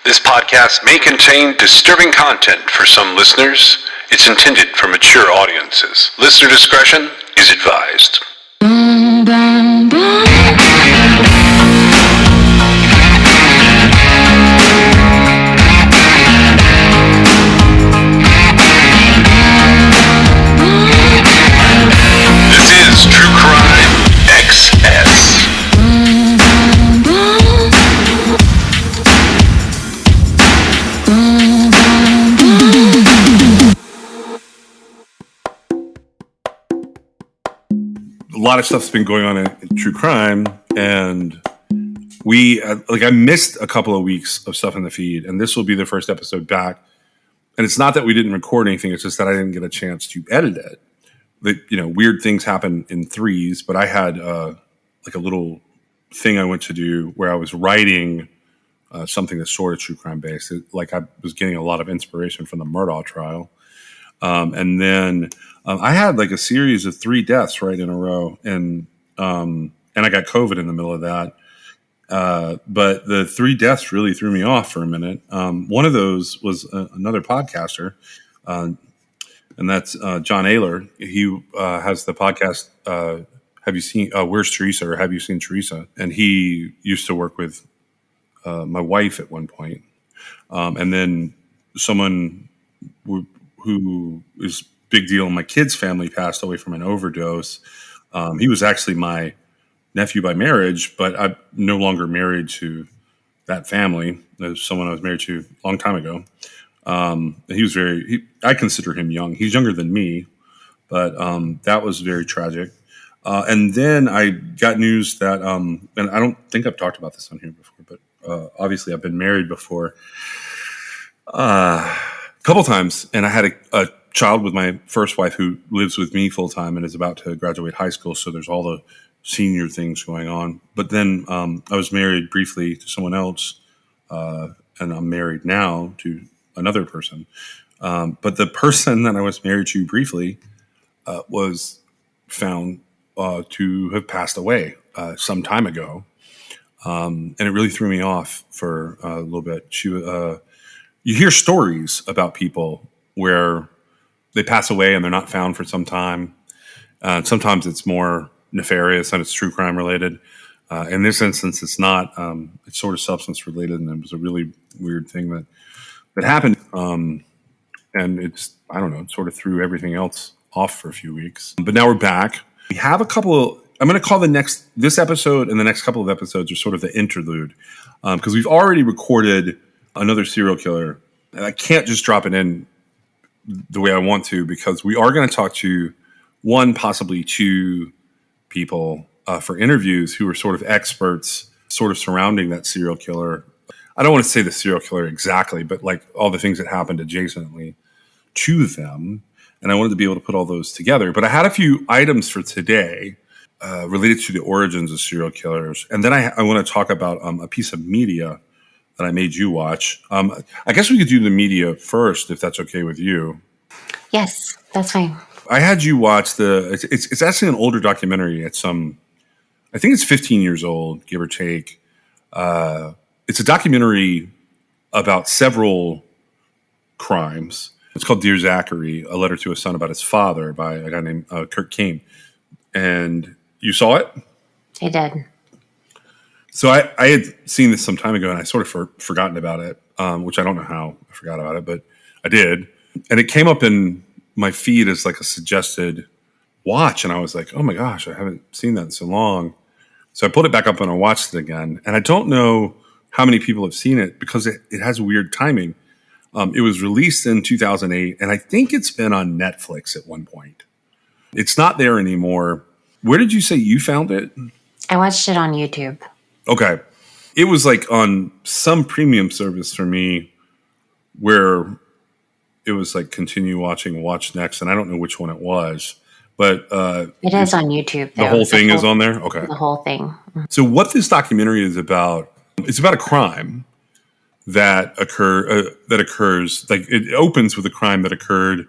This podcast may contain disturbing content for some listeners. It's intended for mature audiences. Listener discretion is advised. This is True Crime XS. A lot of stuff's been going on in true crime, and I missed a couple of weeks of stuff in the feed, and this will be the first episode back. And it's not that we didn't record anything; it's just that I didn't get a chance to edit it. Weird things happen in threes, but I had a little thing I went to do where I was writing something that's sort of true crime based. I was getting a lot of inspiration from the Murdaugh trial. And then I had a series of 3 deaths right in a row, and I got COVID in the middle of that. But the 3 deaths really threw me off for a minute. One of those was another podcaster, and that's John Ayler. He has the podcast. Have you seen Where's Teresa, or Have You Seen Teresa? And he used to work with my wife at one point, and then someone who is big deal in my kid's family passed away from an overdose. He was actually my nephew by marriage, but I'm no longer married to that family. There's someone I was married to a long time ago. I consider him young. He's younger than me, but that was very tragic. And then I got news that, and I don't think I've talked about this on here before, but obviously I've been married before. Couple times, and I had a child with my first wife who lives with me full time and is about to graduate high school. So there's all the senior things going on. But then I was married briefly to someone else, and I'm married now to another person. But the person that I was married to briefly was found to have passed away some time ago, and it really threw me off for a little bit. You hear stories about people where they pass away and they're not found for some time. Sometimes it's more nefarious and it's true crime related. In this instance, it's not. It's sort of substance related, and it was a really weird thing that happened. And it sort of threw everything else off for a few weeks. But now we're back. We have a couple. I'm going to call this episode and the next couple of episodes are sort of the interlude, because we've already recorded another serial killer, and I can't just drop it in the way I want to, because we are going to talk to one, possibly 2 people for interviews who are sort of experts sort of surrounding that serial killer. I don't want to say the serial killer exactly, but all the things that happened adjacently to them. And I wanted to be able to put all those together. But I had a few items for today related to the origins of serial killers. And then I want to talk about a piece of media that I made you watch. I guess we could do the media first, if that's okay with you. Yes, that's fine. I had you watch it's actually an older documentary. I think it's 15 years old, give or take. It's a documentary about several crimes. It's called Dear Zachary, A Letter to a Son About His Father, by a guy named Kurt Kane. And you saw it? I did. So I had seen this some time ago, and I sort of forgotten about it, which I don't know how I forgot about it, but I did. And it came up in my feed as a suggested watch, and I was like, oh my gosh, I haven't seen that in so long. So I pulled it back up and I watched it again. And I don't know how many people have seen it, because it has weird timing. It was released in 2008, and I think it's been on Netflix at one point. It's not there anymore. Where did you say you found it? I watched it on YouTube. Okay. It was on some premium service for me where it was continue watching, watch next, and I don't know which one it was, but it is on YouTube. The whole thing is on there? Okay. The whole thing. So what this documentary is about, it's about a crime that occurs. It opens with a crime that occurred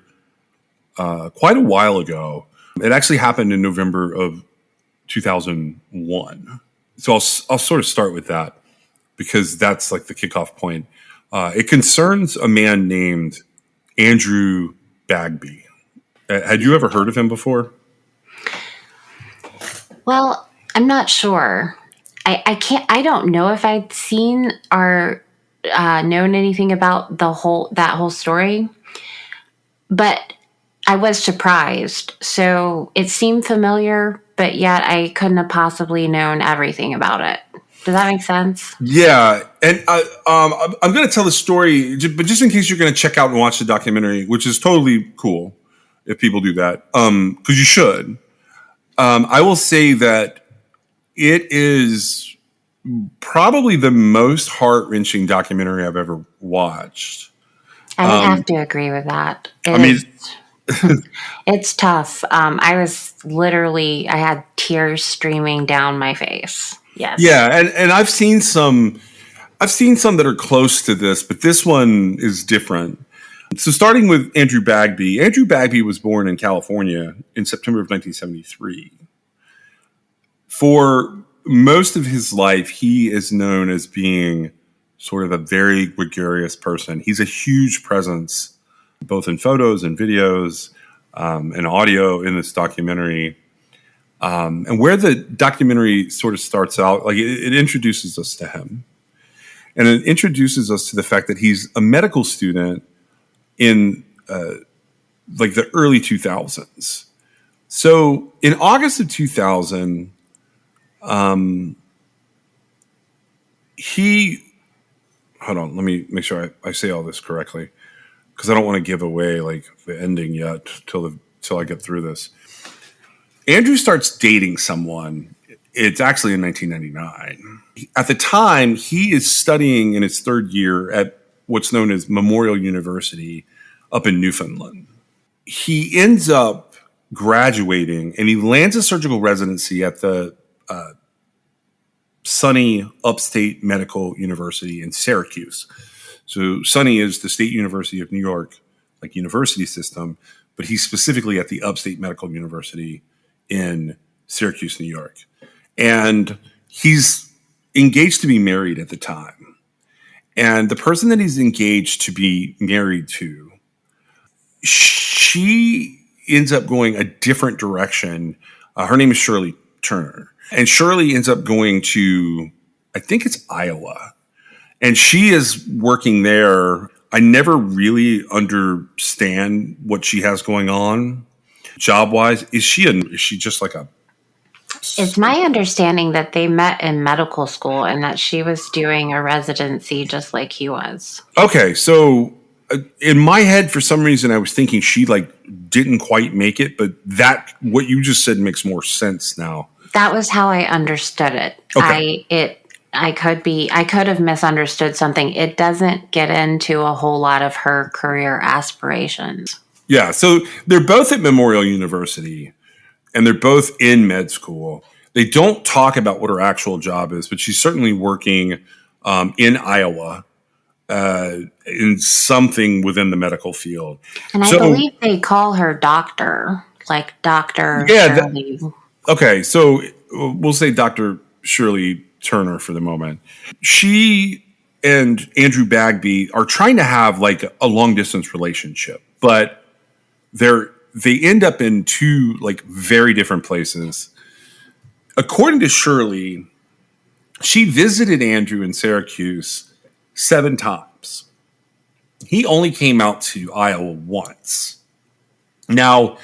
quite a while ago. It actually happened in November of 2001. So I'll sort of start with that, because that's the kickoff point. It concerns a man named Andrew Bagby. Had you ever heard of him before? Well, I'm not sure. I can't. I don't know if I'd seen or known anything about that whole story, but I was surprised. So it seemed familiar, but yet I couldn't have possibly known everything about it. Does that make sense? Yeah, and I'm going to tell the story, but just in case you're going to check out and watch the documentary, which is totally cool if people do that, because you should. I will say that it is probably the most heart-wrenching documentary I've ever watched. I would have to agree with that. I mean, It's tough. I had tears streaming down my face. Yes. yeah, and I've seen some that are close to this, but this one is different. So starting with Andrew Bagby. Andrew Bagby was born in California in September of 1973. For most of his life, he is known as being sort of a very gregarious person. He's a huge presence, both in photos and videos and audio in this documentary. And where the documentary sort of starts out, like it introduces us to him. And it introduces us to the fact that he's a medical student in like the early 2000s. So in August of 2000, hold on, let me make sure I say all this correctly, because I don't want to give away like the ending yet till I get through this. Andrew starts dating someone. It's actually in 1999. At the time, he is studying in his third year at what's known as Memorial University up in Newfoundland. He ends up graduating and he lands a surgical residency at the SUNY Upstate Medical University in Syracuse. So SUNY is the State University of New York, like university system, but he's specifically at the Upstate Medical University in Syracuse, New York. And he's engaged to be married at the time. And the person that he's engaged to be married to, she ends up going a different direction. Her name is Shirley Turner. And Shirley ends up going to, I think it's Iowa. And she is working there. I never really understand what she has going on job-wise. Is she just like a... It's my understanding that they met in medical school and that she was doing a residency just like he was. Okay, so in my head, for some reason, I was thinking she like didn't quite make it, but what you just said makes more sense now. That was how I understood it. Okay. I could have misunderstood something. It doesn't get into a whole lot of her career aspirations. Yeah, so they're both at Memorial University and they're both in med school. They don't talk about what her actual job is, but she's certainly working in Iowa in something within the medical field. And I believe they call her doctor, like Dr. Shirley. Okay, so we'll say Dr. Shirley Turner for the moment. She and Andrew Bagby are trying to have like a long distance relationship, but they end up in two like very different places. According to Shirley, she visited Andrew in Syracuse 7 times. He only came out to Iowa once. Now,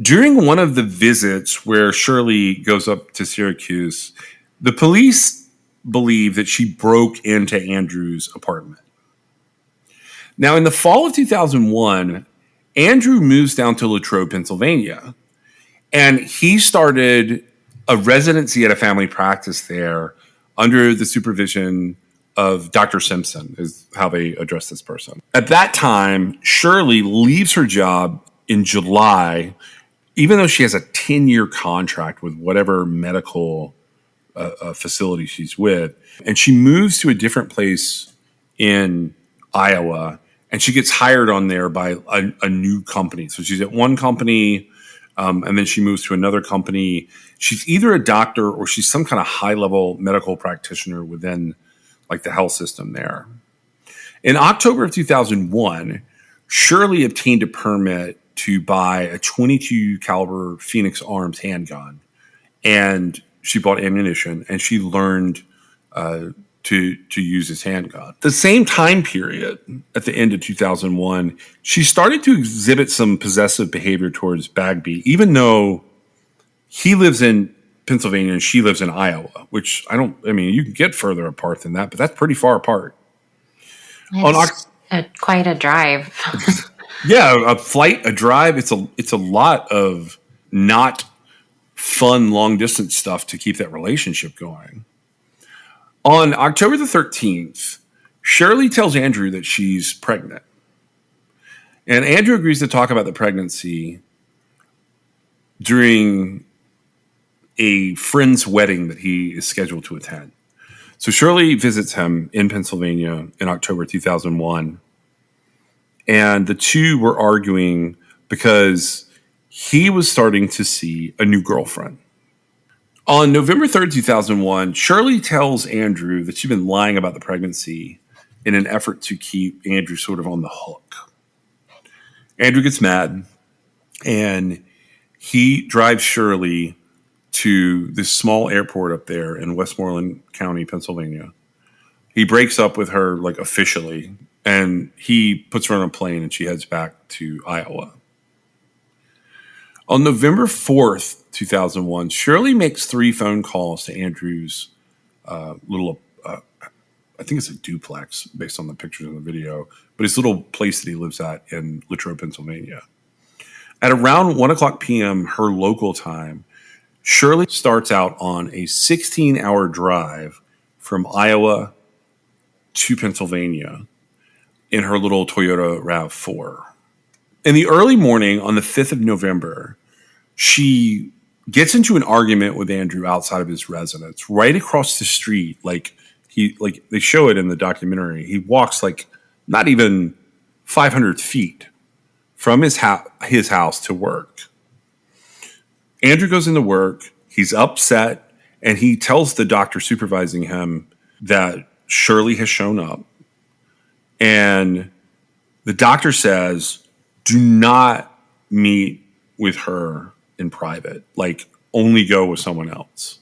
during one of the visits where Shirley goes up to Syracuse, the police believe that she broke into Andrew's apartment. Now, in the fall of 2001, Andrew moves down to Latrobe, Pennsylvania, and he started a residency at a family practice there under the supervision of Dr. Simpson, is how they address this person. At that time, Shirley leaves her job in July, even though she has a 10-year contract with whatever medical facility she's with, and she moves to a different place in Iowa, and she gets hired on there by a new company. So she's at one company, and then she moves to another company. She's either a doctor or she's some kind of high-level medical practitioner within like the health system there. In October of 2001, Shirley obtained a permit to buy a 22 caliber Phoenix Arms handgun, and she bought ammunition, and she learned to use his handgun. The same time period, at the end of 2001, she started to exhibit some possessive behavior towards Bagby, even though he lives in Pennsylvania and she lives in Iowa, which you can get further apart than that, but that's pretty far apart. It's quite a drive. Yeah, a flight, a drive. It's a lot of not fun long distance stuff to keep that relationship going. On October the 13th, Shirley tells Andrew that she's pregnant. And Andrew agrees to talk about the pregnancy during a friend's wedding that he is scheduled to attend. So Shirley visits him in Pennsylvania in October 2001. And the two were arguing because he was starting to see a new girlfriend. On November 3rd, 2001, Shirley tells Andrew that she'd been lying about the pregnancy in an effort to keep Andrew sort of on the hook. Andrew gets mad, and he drives Shirley to this small airport up there in Westmoreland County, Pennsylvania. He breaks up with her, like, officially, and he puts her on a plane, and she heads back to Iowa. On November 4th, 2001, Shirley makes 3 phone calls to Andrew's little, I think it's a duplex based on the pictures in the video, but his little place that he lives at in Latrobe, Pennsylvania. At around 1 o'clock p.m., her local time, Shirley starts out on a 16-hour drive from Iowa to Pennsylvania in her little Toyota RAV4. In the early morning on the 5th of November, she gets into an argument with Andrew outside of his residence, right across the street. Like they show it in the documentary. He walks like not even 500 feet from his house to work. Andrew goes into work. He's upset, and he tells the doctor supervising him that Shirley has shown up. And the doctor says, do not meet with her in private. Like, only go with someone else.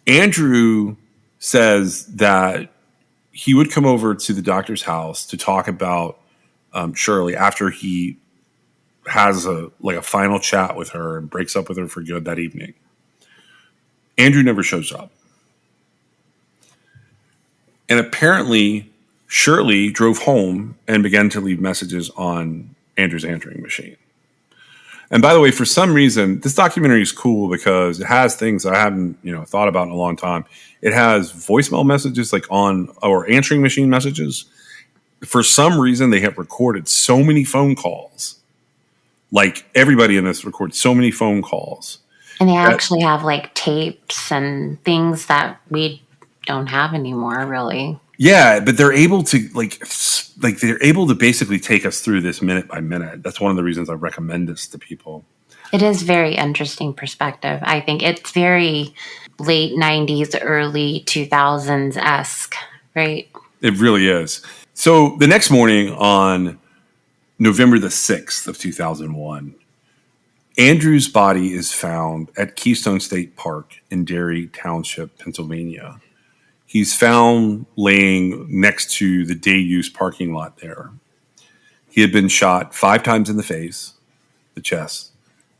Andrew says that he would come over to the doctor's house to talk about Shirley after he has a final chat with her and breaks up with her for good that evening. Andrew never shows up. And apparently, Shirley drove home and began to leave messages on Andrew's answering machine. And by the way, for some reason, this documentary is cool because it has things I haven't, thought about in a long time. It has voicemail messages or answering machine messages. For some reason, they have recorded so many phone calls. Like, everybody in this recorded so many phone calls. And they actually have like tapes and things that we don't have anymore, really. Yeah, but they're able to they're able to basically take us through this minute by minute. That's one of the reasons I recommend this to people. It is very interesting perspective. I think it's very late 90s, early 2000s-esque, right? It really is. So the next morning on November the 6th of 2001, Andrew's body is found at Keystone State Park in Derry Township, Pennsylvania. He's found laying next to the day-use parking lot there. He had been shot 5 times in the face, the chest,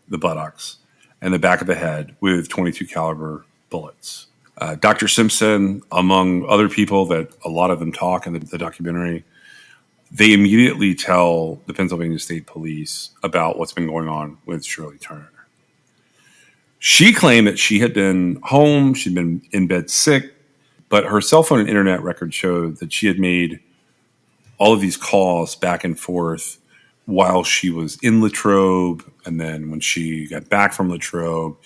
the buttocks, and the back of the head with 22 caliber bullets. Dr. Simpson, among other people that a lot of them talk in the documentary, they immediately tell the Pennsylvania State Police about what's been going on with Shirley Turner. She claimed that she had been home, she'd been in bed sick, but her cell phone and internet record showed that she had made all of these calls back and forth while she was in Latrobe. And then when she got back from Latrobe,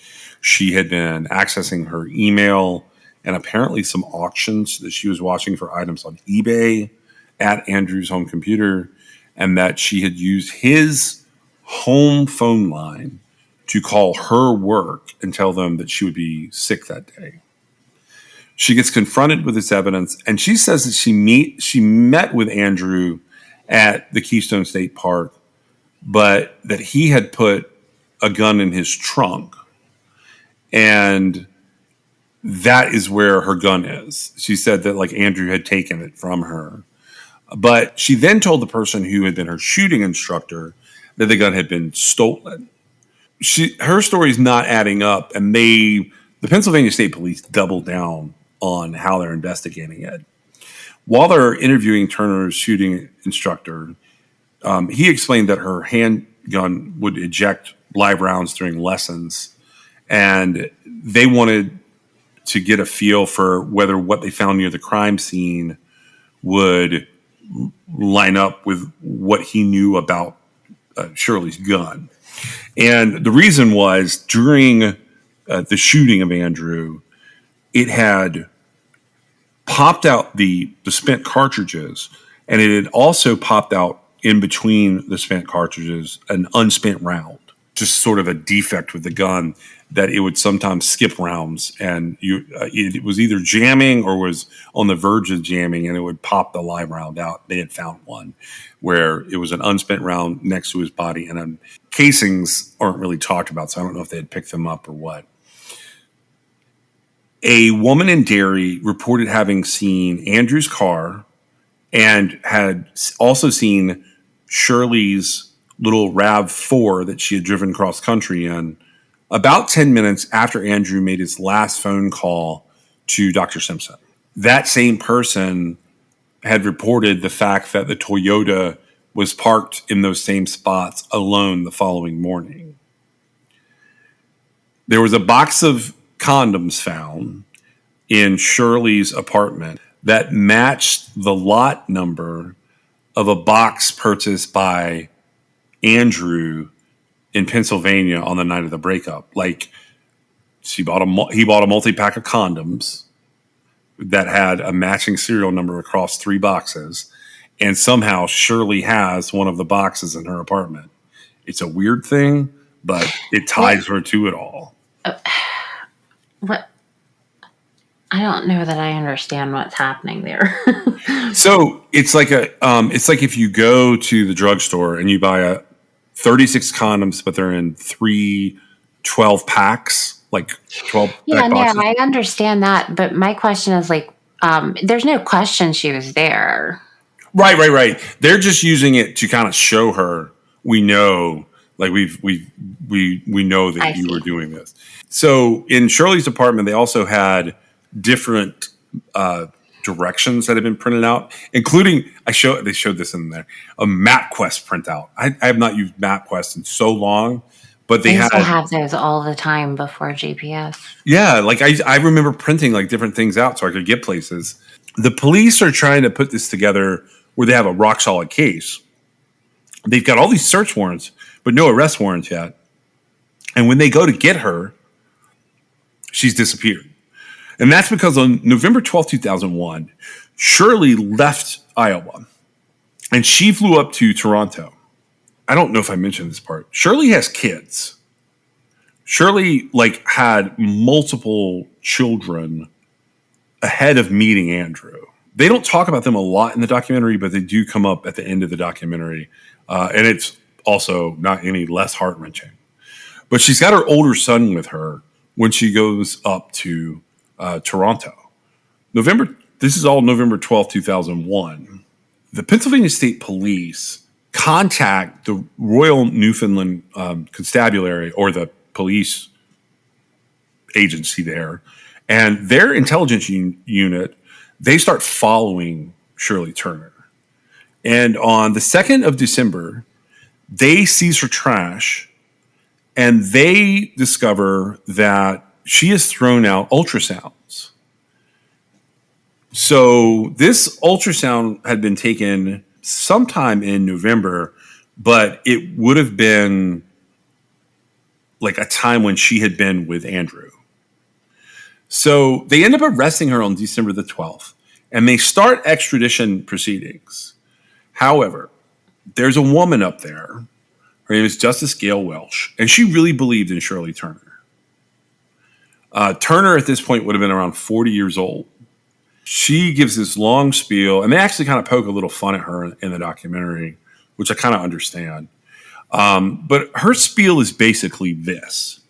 she had been accessing her email and apparently some auctions that she was watching for items on eBay at Andrew's home computer, and that she had used his home phone line to call her work and tell them that she would be sick that day. She gets confronted with this evidence, and she says that she met with Andrew at the Keystone State Park, but that he had put a gun in his trunk, and that is where her gun is. She said that like Andrew had taken it from her, but she then told the person who had been her shooting instructor that the gun had been stolen. Her story is not adding up, and the Pennsylvania State Police doubled down on how they're investigating it. While they're interviewing Turner's shooting instructor, he explained that her handgun would eject live rounds during lessons, and they wanted to get a feel for whether what they found near the crime scene would line up with what he knew about Shirley's gun. And the reason was during the shooting of Andrew, it had popped out the spent cartridges, and it had also popped out in between the spent cartridges an unspent round, just sort of a defect with the gun that it would sometimes skip rounds, and it was either jamming or was on the verge of jamming, and it would pop the live round out. They had found one where it was an unspent round next to his body, and casings aren't really talked about, so I don't know if they had picked them up or what. A woman in Derry reported having seen Andrew's car and had also seen Shirley's little RAV4 that she had driven cross country in about 10 minutes after Andrew made his last phone call to Dr. Simpson. That same person had reported the fact that the Toyota was parked in those same spots alone the following morning. There was a box of condoms found in Shirley's apartment that matched the lot number of a box purchased by Andrew in Pennsylvania on the night of the breakup. Like he bought a multi-pack of condoms that had a matching serial number across 3 boxes, and somehow Shirley has one of the boxes in her apartment. It's a weird thing, but it ties her to it all. What? I don't know that I understand what's happening there. So it's like if you go to the drugstore and you buy 36 condoms, but they're in 12 packs, like 12 Yeah, no, boxes. I understand that, but my question is like, there's no question she was there. Right. They're just using it to kind of show her we know, like we know that you were doing this. So in Shirley's apartment, they also had different directions that have been printed out, including they showed this in there, a MapQuest printout. I have not used MapQuest in so long, but they used to have those all the time before GPS. Yeah, like I remember printing like different things out so I could get places. The police are trying to put this together where they have a rock solid case. They've got all these search warrants, but no arrest warrants yet. And when they go to get her, she's disappeared. And that's because on November 12, 2001, Shirley left Iowa and she flew up to Toronto. I don't know if I mentioned this part. Shirley has kids. Shirley had multiple children ahead of meeting Andrew. They don't talk about them a lot in the documentary, but they do come up at the end of the documentary. And it's also not any less heart-wrenching. But she's got her older son with her when she goes up to Toronto. This is all November 12th, 2001. The Pennsylvania State Police contact the Royal Newfoundland Constabulary, or the police agency there, and their intelligence unit, they start following Shirley Turner. And on the 2nd of December, they seize her trash, and they discover that she has thrown out ultrasounds. So this ultrasound had been taken sometime in November, but it would have been like a time when she had been with Andrew. So they end up arresting her on December the 12th, and they start extradition proceedings. However, there's a woman up there. Her name is Justice Gail Welsh, and she really believed in Shirley Turner. Turner at this point would have been around 40 years old. She gives this long spiel, and they actually kind of poke a little fun at her in the documentary, which I kind of understand. But her spiel is basically this.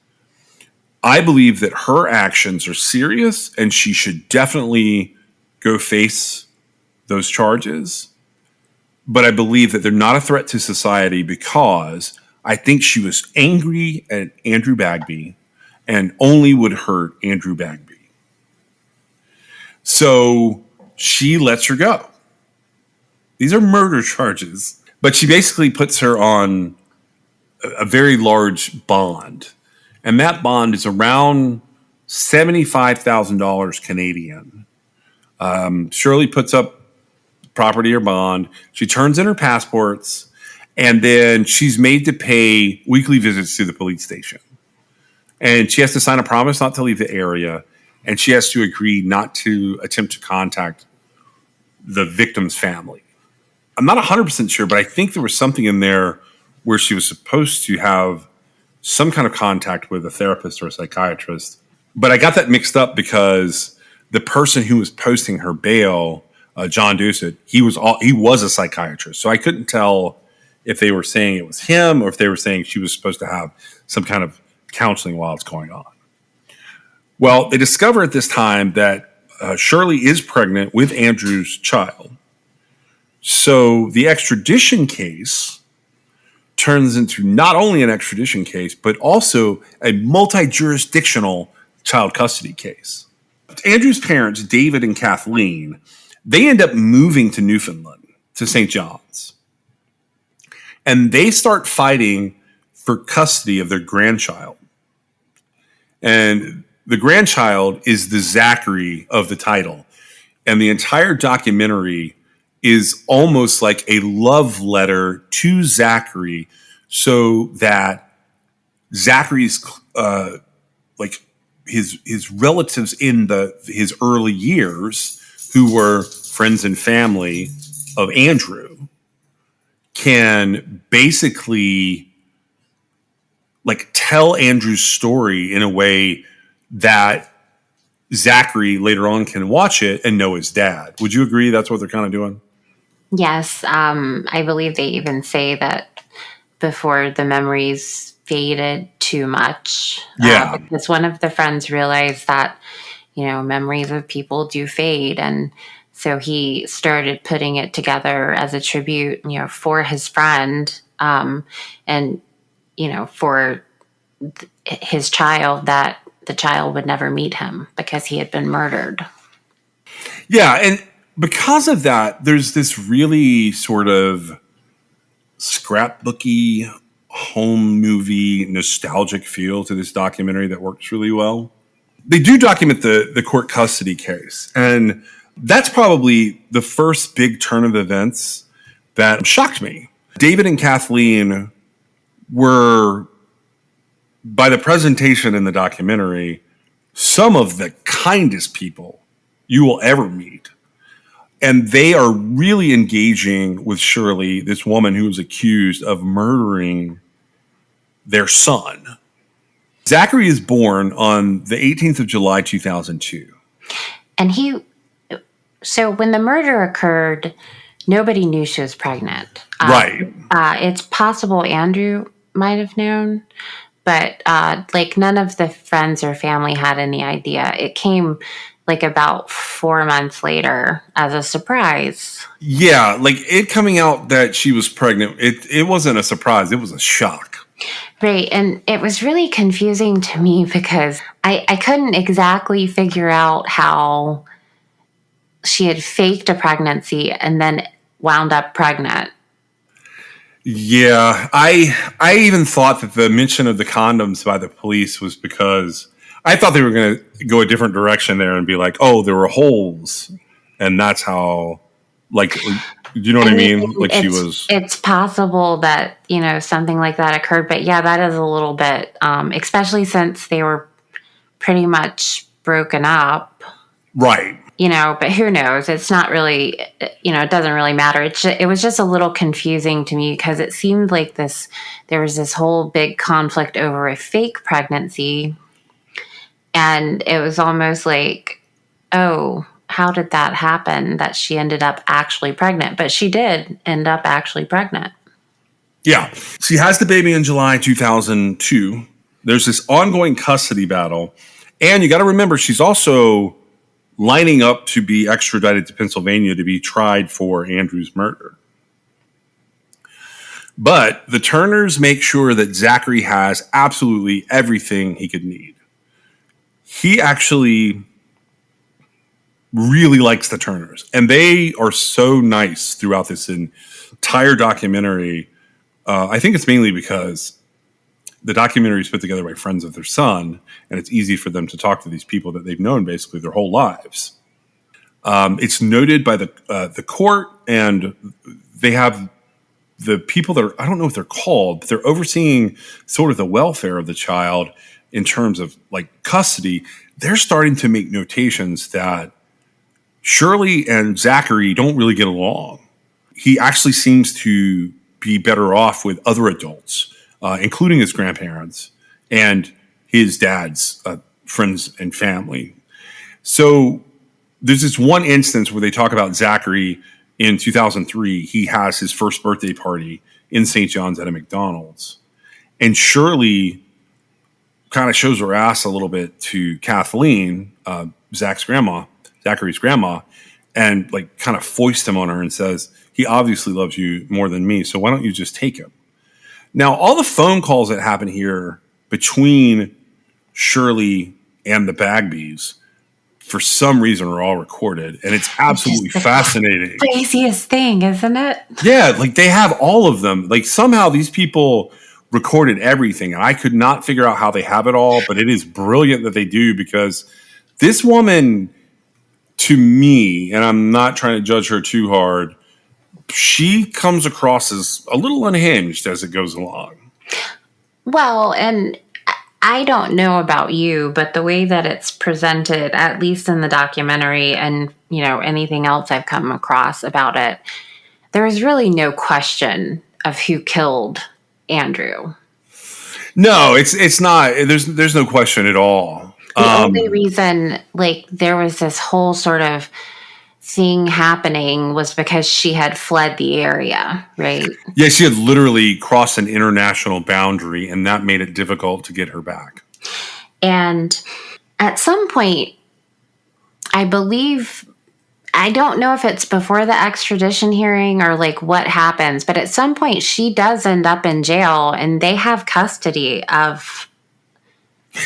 I believe that her actions are serious, and she should definitely go face those charges. But I believe that they're not a threat to society because I think she was angry at Andrew Bagby and only would hurt Andrew Bagby. So she lets her go. These are murder charges. But she basically puts her on a very large bond. And that bond is around $75,000 Canadian. Shirley puts up property or bond. She turns in her passports. And then she's made to pay weekly visits to the police station. And she has to sign a promise not to leave the area. And she has to agree not to attempt to contact the victim's family. I'm not 100% sure, but I think there was something in there where she was supposed to have some kind of contact with a therapist or a psychiatrist. But I got that mixed up because the person who was posting her bail, John Doucette, he was a psychiatrist. So I couldn't tell if they were saying it was him or if they were saying she was supposed to have some kind of counseling while it's going on. Well, they discover at this time that Shirley is pregnant with Andrew's child. So the extradition case turns into not only an extradition case, but also a multi-jurisdictional child custody case. Andrew's parents, David and Kathleen, they end up moving to Newfoundland, to St. John's. And they start fighting for custody of their grandchild. And the grandchild is the Zachary of the title. And the entire documentary is almost like a love letter to Zachary so that Zachary's like his relatives in his early years who were friends and family of Andrew can basically like tell Andrew's story in a way that Zachary later on can watch it and know his dad. Would you agree that's what they're kind of doing? Yes. I believe they even say that before the memories faded too much. Yeah. Because one of the friends realized that, memories of people do fade. And so he started putting it together as a tribute, for his friend, and, for his child, that the child would never meet him because he had been murdered. Yeah. And because of that, there's this really sort of scrapbooky home movie nostalgic feel to this documentary that works really well. They do document the court custody case. And that's probably the first big turn of events that shocked me. David and Kathleen were, by the presentation in the documentary, some of the kindest people you will ever meet. And they are really engaging with Shirley, this woman who was accused of murdering their son. Zachary is born on the 18th of July, 2002. And so when the murder occurred, nobody knew she was pregnant. Right. It's possible Andrew might have known, but none of the friends or family had any idea. It came about 4 months later as a surprise. Yeah, it coming out that she was pregnant, it wasn't a surprise, it was a shock. Right, and it was really confusing to me because I couldn't exactly figure out how she had faked a pregnancy and then wound up pregnant. Yeah, I even thought that the mention of the condoms by the police was because I thought they were going to go a different direction there and be like, oh, there were holes. And that's how, you know what I mean? It's possible that, something like that occurred. But yeah, that is a little bit, especially since they were pretty much broken up. Right. But who knows? It's not really, it doesn't really matter. It was just a little confusing to me because it seemed like there was this whole big conflict over a fake pregnancy. And it was almost like, oh, how did that happen that she ended up actually pregnant? But she did end up actually pregnant. Yeah. She has the baby in July 2002. There's this ongoing custody battle. And you got to remember, she's also lining up to be extradited to Pennsylvania to be tried for Andrew's murder. But the Turners make sure that Zachary has absolutely everything he could need. He actually really likes the Turners, and they are so nice throughout this entire documentary. I think it's mainly because the documentary is put together by friends of their son, and it's easy for them to talk to these people that they've known basically their whole lives. It's noted by the court, and they have the people that are, I don't know what they're called, but they're overseeing sort of the welfare of the child in terms of like custody. They're starting to make notations that Shirley and Zachary don't really get along. He actually seems to be better off with other adults, including his grandparents and his dad's friends and family. So there's this one instance where they talk about Zachary in 2003. He has his first birthday party in St. John's at a McDonald's. And Shirley kind of shows her ass a little bit to Kathleen, Zachary's grandma, and like kind of foists him on her and says, he obviously loves you more than me, so why don't you just take him? Now, all the phone calls that happen here between Shirley and the Bagbys, for some reason, are all recorded, and it's absolutely fascinating. Craziest thing, isn't it? Yeah, like they have all of them. Like somehow these people recorded everything, and I could not figure out how they have it all, but it is brilliant that they do, because this woman, to me, and I'm not trying to judge her too hard, she comes across as a little unhinged as it goes along. Well, and I don't know about you, but the way that it's presented, at least in the documentary and, you know, anything else I've come across about it, there is really no question of who killed Andrew. No, it's not. There's no question at all. The only reason, like, there was this whole sort of thing happening was because she had fled the area, right? Yeah, she had literally crossed an international boundary, and that made it difficult to get her back. And at some point, I believe, I don't know if it's before the extradition hearing or like what happens, but at some point she does end up in jail and they have custody of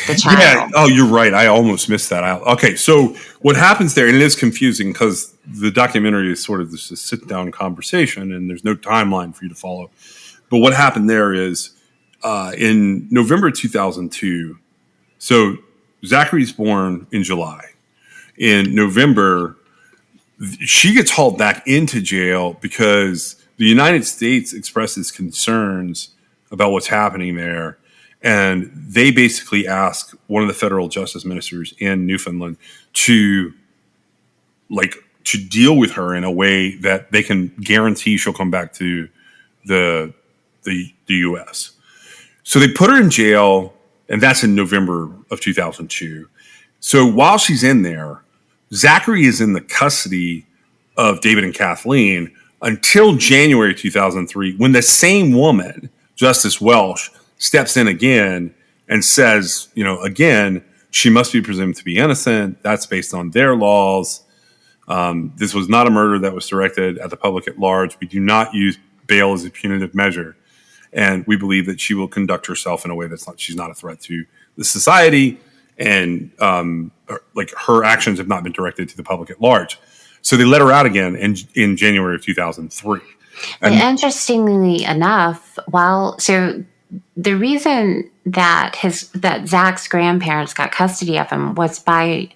the child. Yeah. Oh, you're right. I almost missed that out. Okay, so what happens there, and it is confusing because the documentary is sort of this sit-down conversation and there's no timeline for you to follow. But what happened there is in November 2002, so Zachary's born in July. In November, she gets hauled back into jail because the United States expresses concerns about what's happening there. And they basically ask one of the federal justice ministers in Newfoundland to deal with her in a way that they can guarantee she'll come back to the U.S. So they put her in jail, and that's in November of 2002. So while she's in there, Zachary is in the custody of David and Kathleen until January 2003, when the same woman, Justice Welsh, steps in again and says, you know, again, she must be presumed to be innocent. That's based on their laws. This was not a murder that was directed at the public at large. We do not use bail as a punitive measure. And we believe that she will conduct herself in a way she's not a threat to the society. And her actions have not been directed to the public at large. So they let her out again in January of 2003. And interestingly enough, the reason that Zach's grandparents got custody of him was by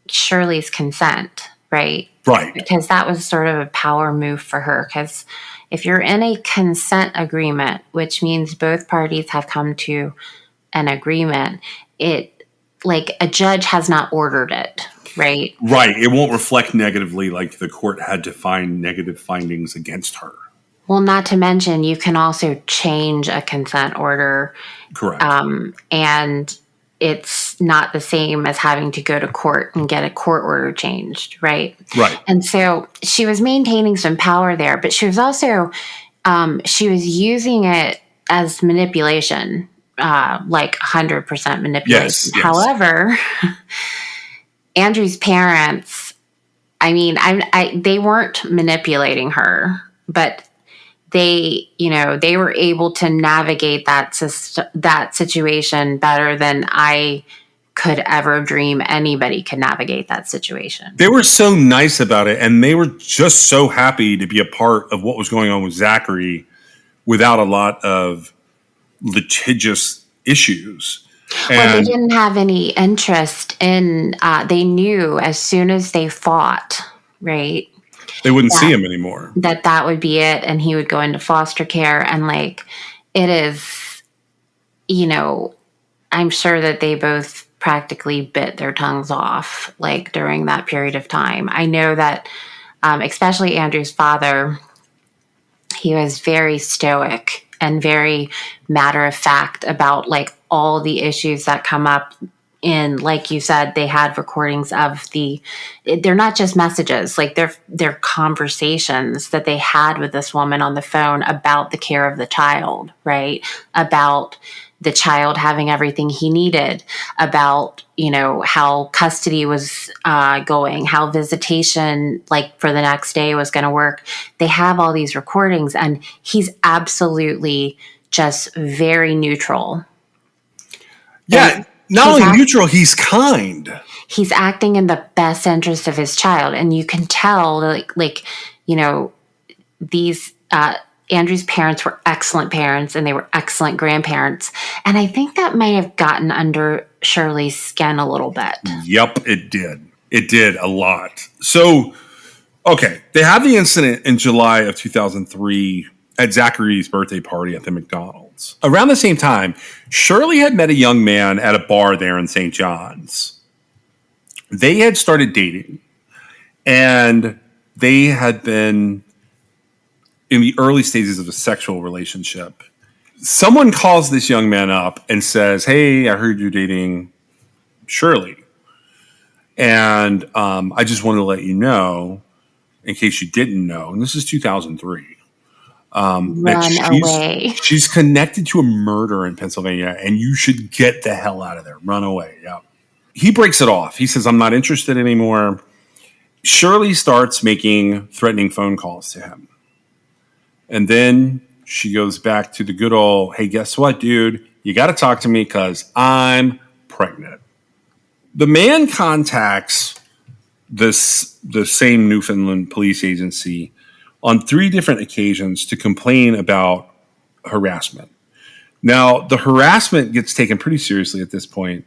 Shirley's consent, right? Right. Because that was sort of a power move for her. Because if you're in a consent agreement, which means both parties have come to an agreement, like a judge has not ordered it, right? Right. It won't reflect negatively, like the court had to find negative findings against her. Well, not to mention, you can also change a consent order. Correct. And it's not the same as having to go to court and get a court order changed, right? Right. And so she was maintaining some power there, but she was also she was using it as manipulation, like 100% manipulation. Yes. However, Andrew's parents, I mean, they weren't manipulating her, but they were able to navigate that situation better than I could ever dream anybody could navigate that situation. They were so nice about it, and they were just so happy to be a part of what was going on with Zachary without a lot of litigious issues. Well, they didn't have any interest in, they knew as soon as they fought, right? They wouldn't see him anymore. That would be it. And he would go into foster care. And like, it is, I'm sure that they both practically bit their tongues off, like during that period of time. I know that, especially Andrew's father, he was very stoic and very matter of fact about like all the issues that come up. In, like you said, they had recordings of they're not just messages, like they're conversations that they had with this woman on the phone about the care of the child, right? About the child having everything he needed, about, how custody was going, how visitation, like for the next day was going to work. They have all these recordings, and he's absolutely just very neutral. Yeah. And not only neutral, he's kind. He's acting in the best interest of his child. And you can tell these, Andrew's parents were excellent parents and they were excellent grandparents. And I think that might have gotten under Shirley's skin a little bit. Yep, it did. It did a lot. So, okay, they had the incident in July of 2003 at Zachary's birthday party at the McDonald's. Around the same time, Shirley had met a young man at a bar there in St. John's. They had started dating, and they had been in the early stages of a sexual relationship. Someone calls this young man up and says, "Hey, I heard you're dating Shirley. And I just wanted to let you know, in case you didn't know," and this is 2003, Run away. She's connected to a murder in Pennsylvania, and you should get the hell out of there. Run away. Yeah. He breaks it off. He says, "I'm not interested anymore." Shirley starts making threatening phone calls to him. And then she goes back to the good old, "Hey, guess what, dude? You got to talk to me because I'm pregnant." The man contacts the same Newfoundland police agency on 3 different occasions to complain about harassment. Now, the harassment gets taken pretty seriously at this point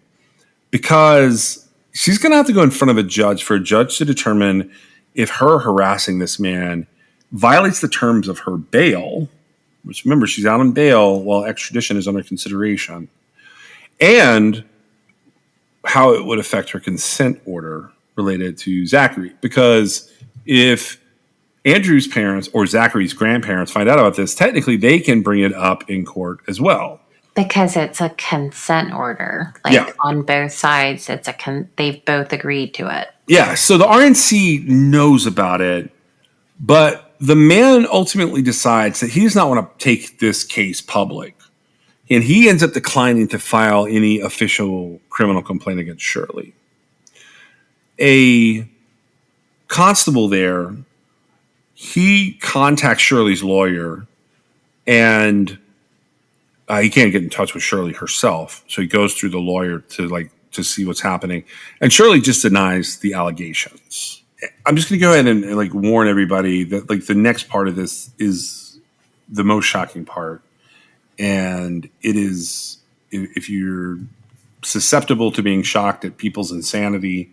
because she's going to have to go in front of a judge for a judge to determine if her harassing this man violates the terms of her bail, which, remember, she's out on bail while extradition is under consideration, and how it would affect her consent order related to Zachary. Because if Andrew's parents or Zachary's grandparents find out about this, technically they can bring it up in court as well. Because it's a consent order. Like on both sides, it's they've both agreed to it. Yeah, so the RNC knows about it, but the man ultimately decides that he does not want to take this case public. And he ends up declining to file any official criminal complaint against Shirley. A constable there, he contacts Shirley's lawyer, and he can't get in touch with Shirley herself. So he goes through the lawyer to see what's happening. And Shirley just denies the allegations. I'm just going to go ahead and warn everybody that the next part of this is the most shocking part. And it is, if you're susceptible to being shocked at people's insanity,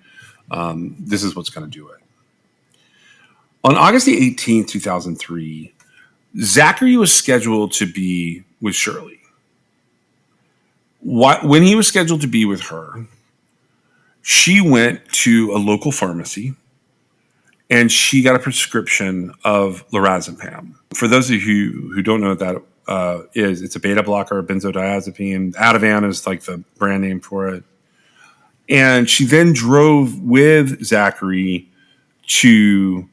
this is what's going to do it. On August the 18th, 2003, Zachary was scheduled to be with Shirley. When he was scheduled to be with her, she went to a local pharmacy and she got a prescription of lorazepam. For those of you who don't know what that is, it's a beta blocker, benzodiazepine. Ativan is like the brand name for it. And she then drove with Zachary to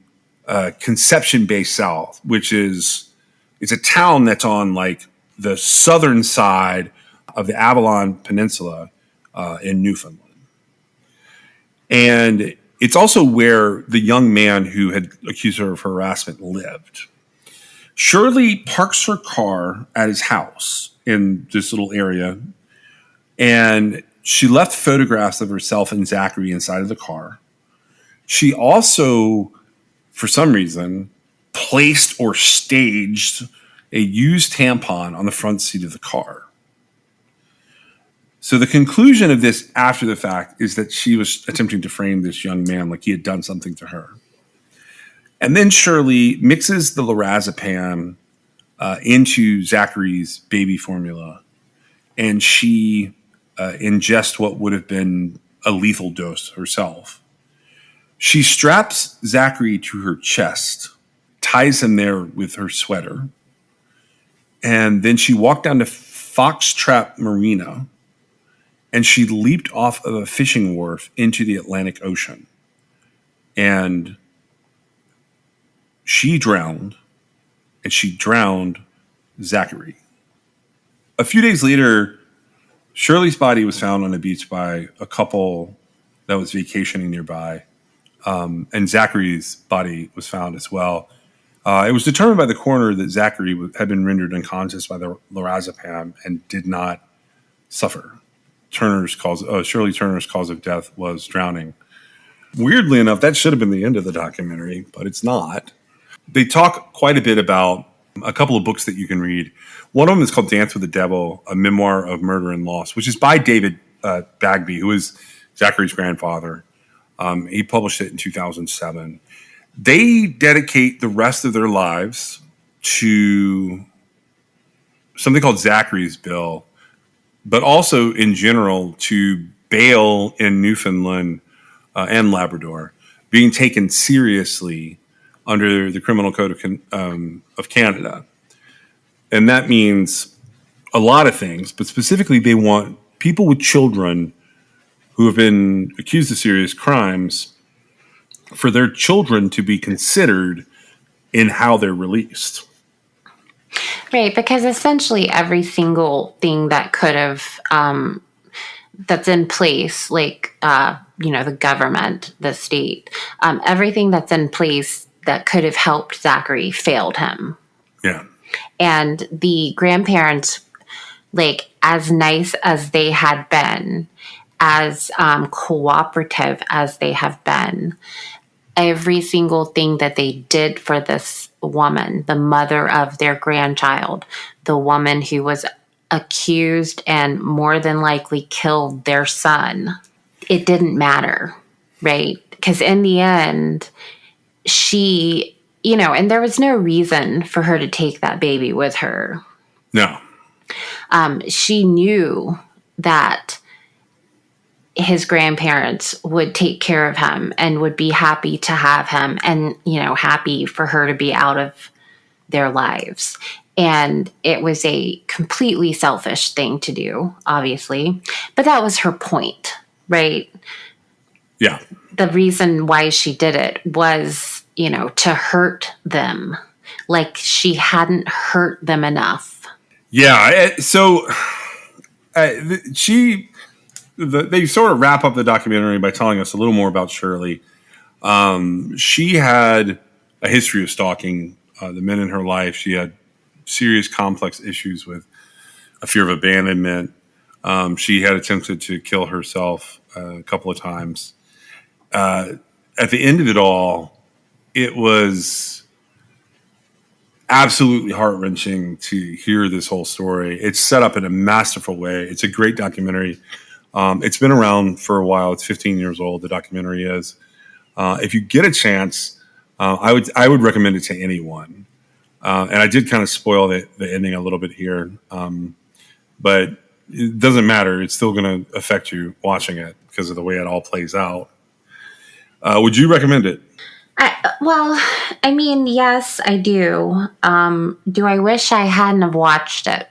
Conception Bay South, which is it's a town that's on like the southern side of the Avalon Peninsula in Newfoundland. And it's also where the young man who had accused her of harassment lived. Shirley parks her car at his house in this little area, and she left photographs of herself and Zachary inside of the car. She also, for some reason, placed or staged a used tampon on the front seat of the car. So the conclusion of this after the fact is that she was attempting to frame this young man like he had done something to her. And then Shirley mixes the lorazepam into Zachary's baby formula, and she ingests what would have been a lethal dose herself. She straps Zachary to her chest, ties him there with her sweater, and then she walked down to Foxtrap Marina, and she leaped off of a fishing wharf into the Atlantic Ocean. And she drowned, and she drowned Zachary. A few days later, Shirley's body was found on a beach by a couple that was vacationing nearby, and Zachary's body was found as well. It was determined by the coroner that Zachary had been rendered unconscious by the lorazepam and did not suffer. Shirley Turner's cause of death was drowning. Weirdly enough, that should have been the end of the documentary, but it's not. They talk quite a bit about a couple of books that you can read. One of them is called Dance with the Devil, a memoir of murder and loss, which is by David Bagby, who is Zachary's grandfather. He published it in 2007. They dedicate the rest of their lives to something called Zachary's Bill, but also in general to bail in Newfoundland and Labrador being taken seriously under the Criminal Code of Canada. And that means a lot of things, but specifically they want people with children who have been accused of serious crimes for their children to be considered in how they're released. Right, because essentially every single thing that could have that's in place, like the government, the state, everything that's in place that could have helped Zachary failed him. Yeah, and the grandparents, like as nice as they had been, as cooperative as they have been, every single thing that they did for this woman, the mother of their grandchild, the woman who was accused and more than likely killed their son, it didn't matter, right? Because in the end, she, and there was no reason for her to take that baby with her. No. She knew that his grandparents would take care of him and would be happy to have him and, happy for her to be out of their lives. And it was a completely selfish thing to do, obviously. But that was her point, right? Yeah. The reason why she did it was, to hurt them. Like she hadn't hurt them enough. Yeah. So they sort of wrap up the documentary by telling us a little more about Shirley. She had a history of stalking the men in her life. She had serious complex issues with a fear of abandonment. She had attempted to kill herself a couple of times. At the end of it all, it was absolutely heart-wrenching to hear this whole story. It's set up in a masterful way. It's a great documentary. It's been around for a while. It's 15 years old, the documentary is. If you get a chance, I would recommend it to anyone. And I did kind of spoil the ending a little bit here. But it doesn't matter. It's still going to affect you watching it because of the way it all plays out. Would you recommend it? Yes, I do. Do I wish I hadn't have watched it?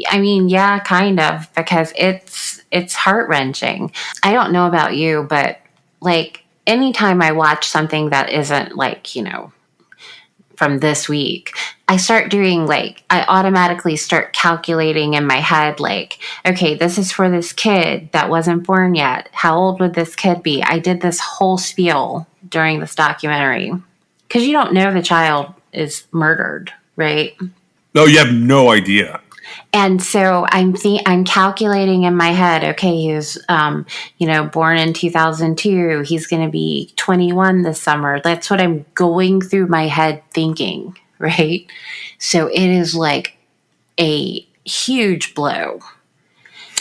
I mean, yeah, kind of, because it's heart-wrenching. I don't know about you, but like anytime I watch something that isn't like, from this week, I start doing like, I automatically start calculating in my head, like, okay, this is for this kid that wasn't born yet. How old would this kid be? I did this whole spiel during this documentary because you don't know the child is murdered, right? No, you have no idea. And so I'm calculating in my head. Okay, he was, born in 2002. He's going to be 21 this summer. That's what I'm going through my head thinking, right? So it is like a huge blow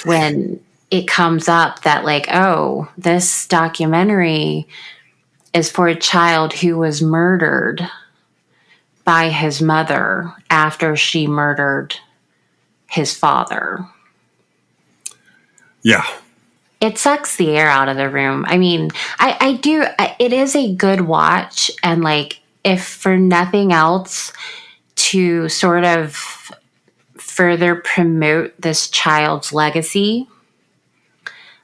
when it comes up that like, oh, this documentary is for a child who was murdered by his mother after she murdered his father. Yeah. It sucks the air out of the room. I mean, it is a good watch. And like, if for nothing else, to sort of further promote this child's legacy,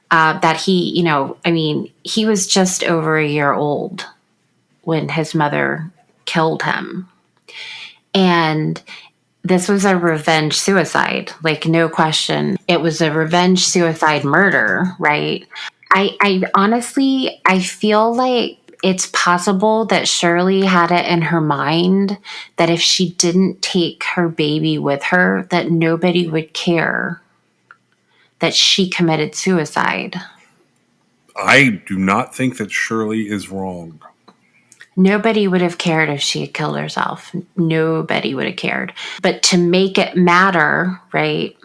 that he was just over a year old when his mother killed him. And this was a revenge suicide, like no question. It was a revenge suicide murder, right? I honestly, I feel like it's possible that Shirley had it in her mind that if she didn't take her baby with her, that nobody would care that she committed suicide. I do not think that Shirley is wrong. Nobody would have cared if she had killed herself. Nobody would have cared. But to make it matter, right?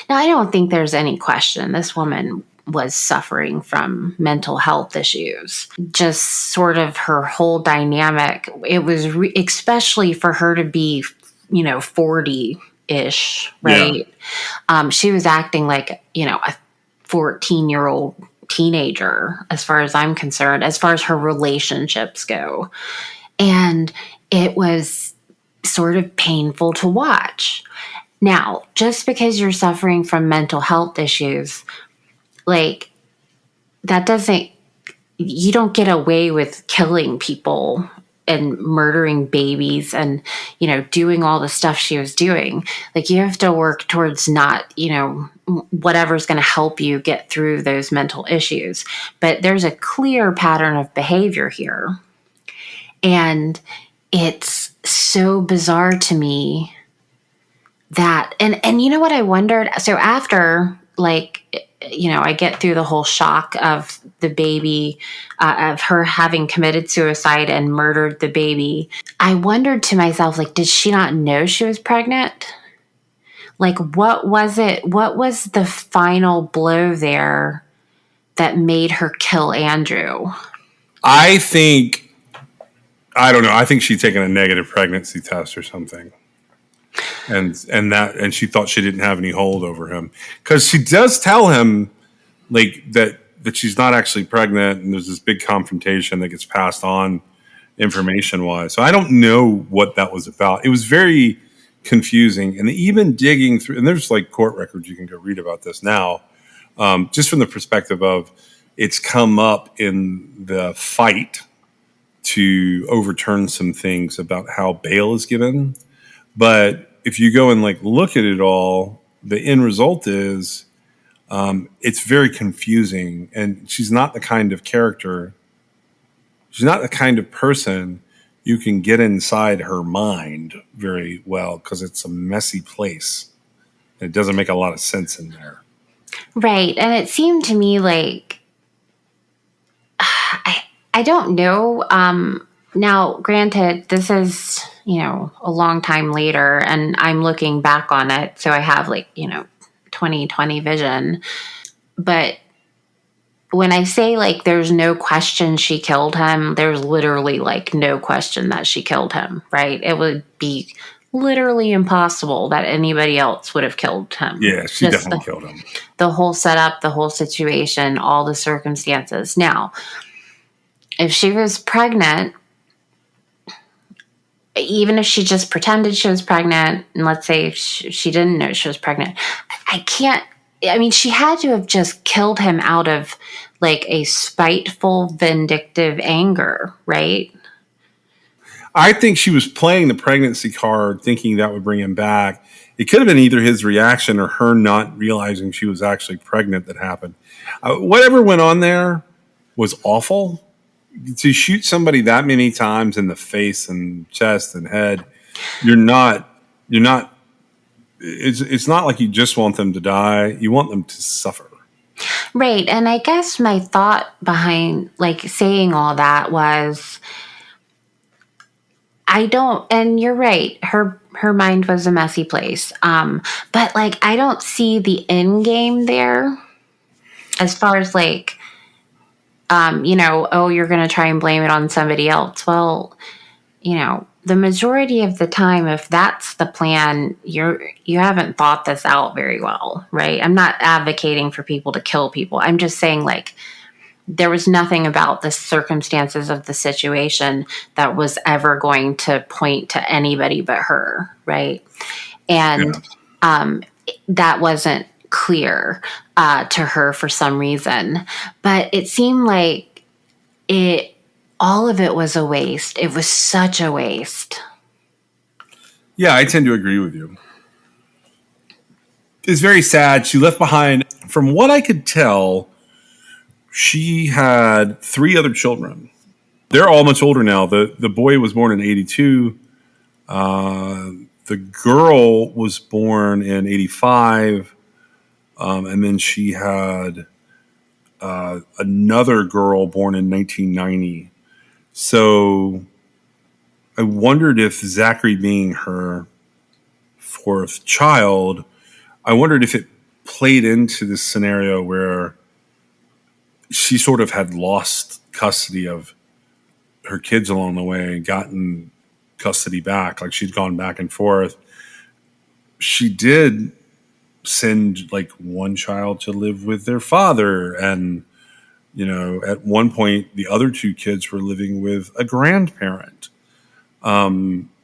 Now, I don't think there's any question this woman was suffering from mental health issues. Just sort of her whole dynamic. It was especially for her to be, 40-ish, right? Yeah. She was acting like, a 14-year-old teenager, as far as I'm concerned, as far as her relationships go. And it was sort of painful to watch. Now, just because you're suffering from mental health issues, like, that doesn't, you don't get away with killing people and murdering babies and, doing all the stuff she was doing. Like, you have to work towards not, whatever's going to help you get through those mental issues. But there's a clear pattern of behavior here. And it's so bizarre to me that, and you know what I wondered? So after, like, I get through the whole shock of the baby, of her having committed suicide and murdered the baby. I wondered to myself, like, did she not know she was pregnant? Like, what was it? What was the final blow there that made her kill Andrew? I don't know. I think she'd taken a negative pregnancy test or something. And she thought she didn't have any hold over him, because she does tell him like that she's not actually pregnant, and there's this big confrontation that gets passed on information wise. So I don't know what that was about. It was very confusing, and even digging through, and there's like court records you can go read about this now, just from the perspective of it's come up in the fight to overturn some things about how bail is given. But if you go and like look at it all, the end result is it's very confusing. And she's not the kind of character, she's not the kind of person you can get inside her mind very well, because it's a messy place. It doesn't make a lot of sense in there. Right. And it seemed to me like, I don't know. Now, granted, this is, a long time later, and I'm looking back on it. So I have 20/20 vision. But when I say like there's no question she killed him, there's literally like no question that she killed him, right? It would be literally impossible that anybody else would have killed him. Yeah, she definitely killed him. The whole setup, the whole situation, all the circumstances. Now, if she was pregnant, even if she just pretended she was pregnant, and let's say she didn't know she was pregnant, I can't. I mean, she had to have just killed him out of like a spiteful, vindictive anger, right? I think she was playing the pregnancy card, thinking that would bring him back. It could have been either his reaction or her not realizing she was actually pregnant that happened. Whatever went on there was awful. To shoot somebody that many times in the face and chest and head, you're not. It's not like you just want them to die. You want them to suffer. Right. And I guess my thought behind like saying all that was, I don't, and you're right. Her mind was a messy place. But like, I don't see the end game there as far as like, oh, you're going to try and blame it on somebody else. Well, the majority of the time, if that's the plan, you haven't thought this out very well, right? I'm not advocating for people to kill people. I'm just saying like, there was nothing about the circumstances of the situation that was ever going to point to anybody but her, right? And that wasn't clear to her for some reason. But it seemed like all of it was a waste. It was such a waste. Yeah, I tend to agree with you. It's very sad. She left behind, from what I could tell, she had 3 other children. They're all much older now. The boy was born in 82. The girl was born in 85. And then she had another girl born in 1990. So I wondered if Zachary being her 4th child, I wondered if it played into this scenario where she sort of had lost custody of her kids along the way and gotten custody back. Like she'd gone back and forth. She did send like one child to live with their father. And, at one point, the other 2 kids were living with a grandparent,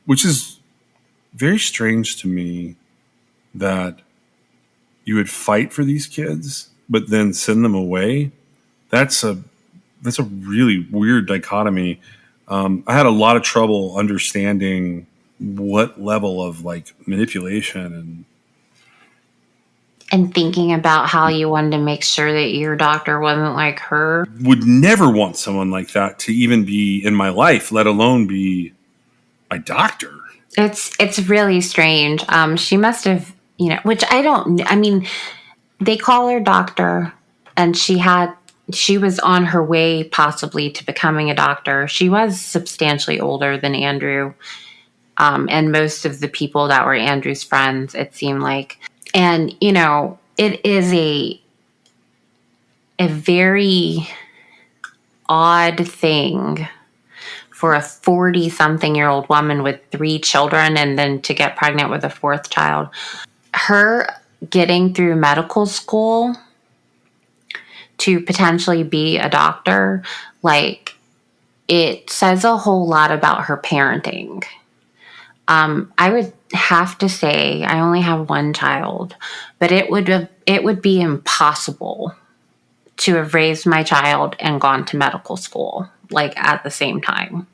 which is very strange to me that you would fight for these kids, but then send them away. That's a really weird dichotomy. I had a lot of trouble understanding what level of like manipulation And thinking about how you wanted to make sure that your doctor wasn't like her. would never want someone like that to even be in my life, let alone be my doctor. It's really strange. She must have, which I mean, they call her doctor, and she was on her way possibly to becoming a doctor. She was substantially older than Andrew, and most of the people that were Andrew's friends, it seemed like. And, it is a very odd thing for a 40-something-year-old woman with 3 children and then to get pregnant with a 4th child. Her getting through medical school to potentially be a doctor, like, it says a whole lot about her parenting. I would have to say I only have 1 child, but it would be impossible to have raised my child and gone to medical school like at the same time,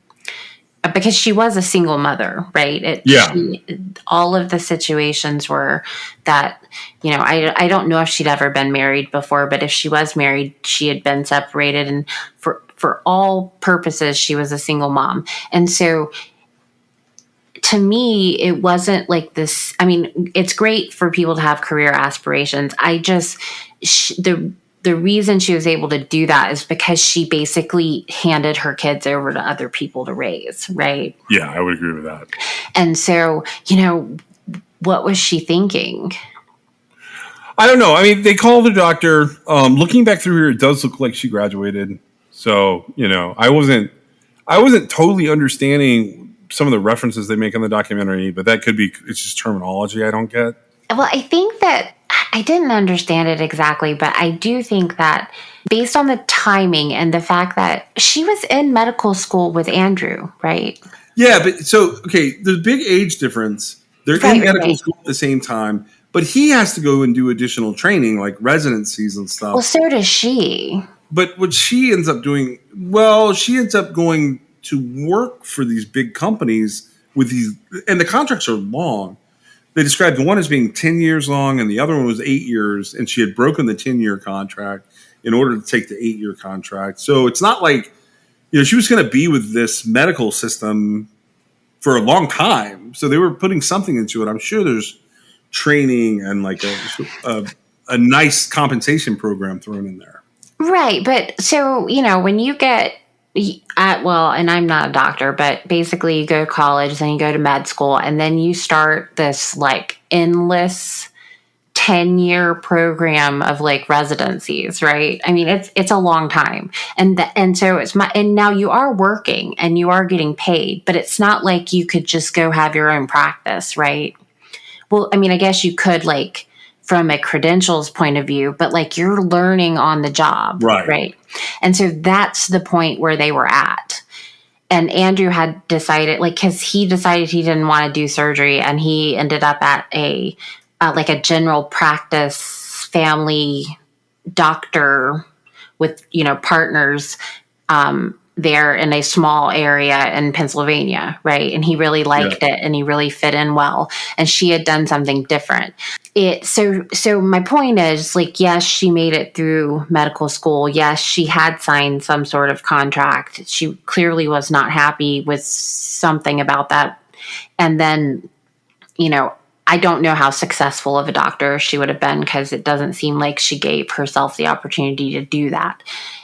because she was a single mother, right? All of the situations were that, I don't know if she'd ever been married before, but if she was married, she had been separated, and for all purposes, she was a single mom. And so to me, it wasn't like this. I mean, it's great for people to have career aspirations. The reason she was able to do that is because she basically handed her kids over to other people to raise, right? Yeah, I would agree with that. And so, what was she thinking? I don't know. I mean, they called the doctor. Looking back through here, it does look like she graduated. So, I wasn't totally understanding some of the references they make in the documentary, but that could be, it's just terminology I don't get. Well, I think that I didn't understand it exactly, but I do think that based on the timing and the fact that she was in medical school with Andrew, right? Yeah, but so okay, there's a big age difference. They're in medical Right. school at the same time, but he has to go and do additional training like residencies and Well, stuff. so does she. But what she ends up doing, well, she ends up going to work for these big companies with these, and the contracts are long. They described one as being 10 years long and the other one was 8 years, and she had broken the 10-year contract in order to take the 8-year contract. So it's not like, she was going to be with this medical system for a long time. So they were putting something into it. I'm sure there's training and like a nice compensation program thrown in there. Right. But so, when you get, well, and I'm not a doctor, but basically you go to college, then you go to med school, and then you start this like endless 10-year program of like residencies, right? I mean, it's a long time. And so and now you are working and you are getting paid, but it's not like you could just go have your own practice, right? Well, I mean, I guess you could, like, from a credentials point of view, but like you're learning on the job, right? And so that's the point where they were at. And Andrew had decided, like, because he decided he didn't want to do surgery, and he ended up at a like a general practice family doctor with partners there in a small area in Pennsylvania, right? And he really liked it, and he really fit in well. And she had done something different. So my point is, like, yes, she made it through medical school. Yes, she had signed some sort of contract. She clearly was not happy with something about that. And then, I don't know how successful of a doctor she would have been, because it doesn't seem like she gave herself the opportunity to do that.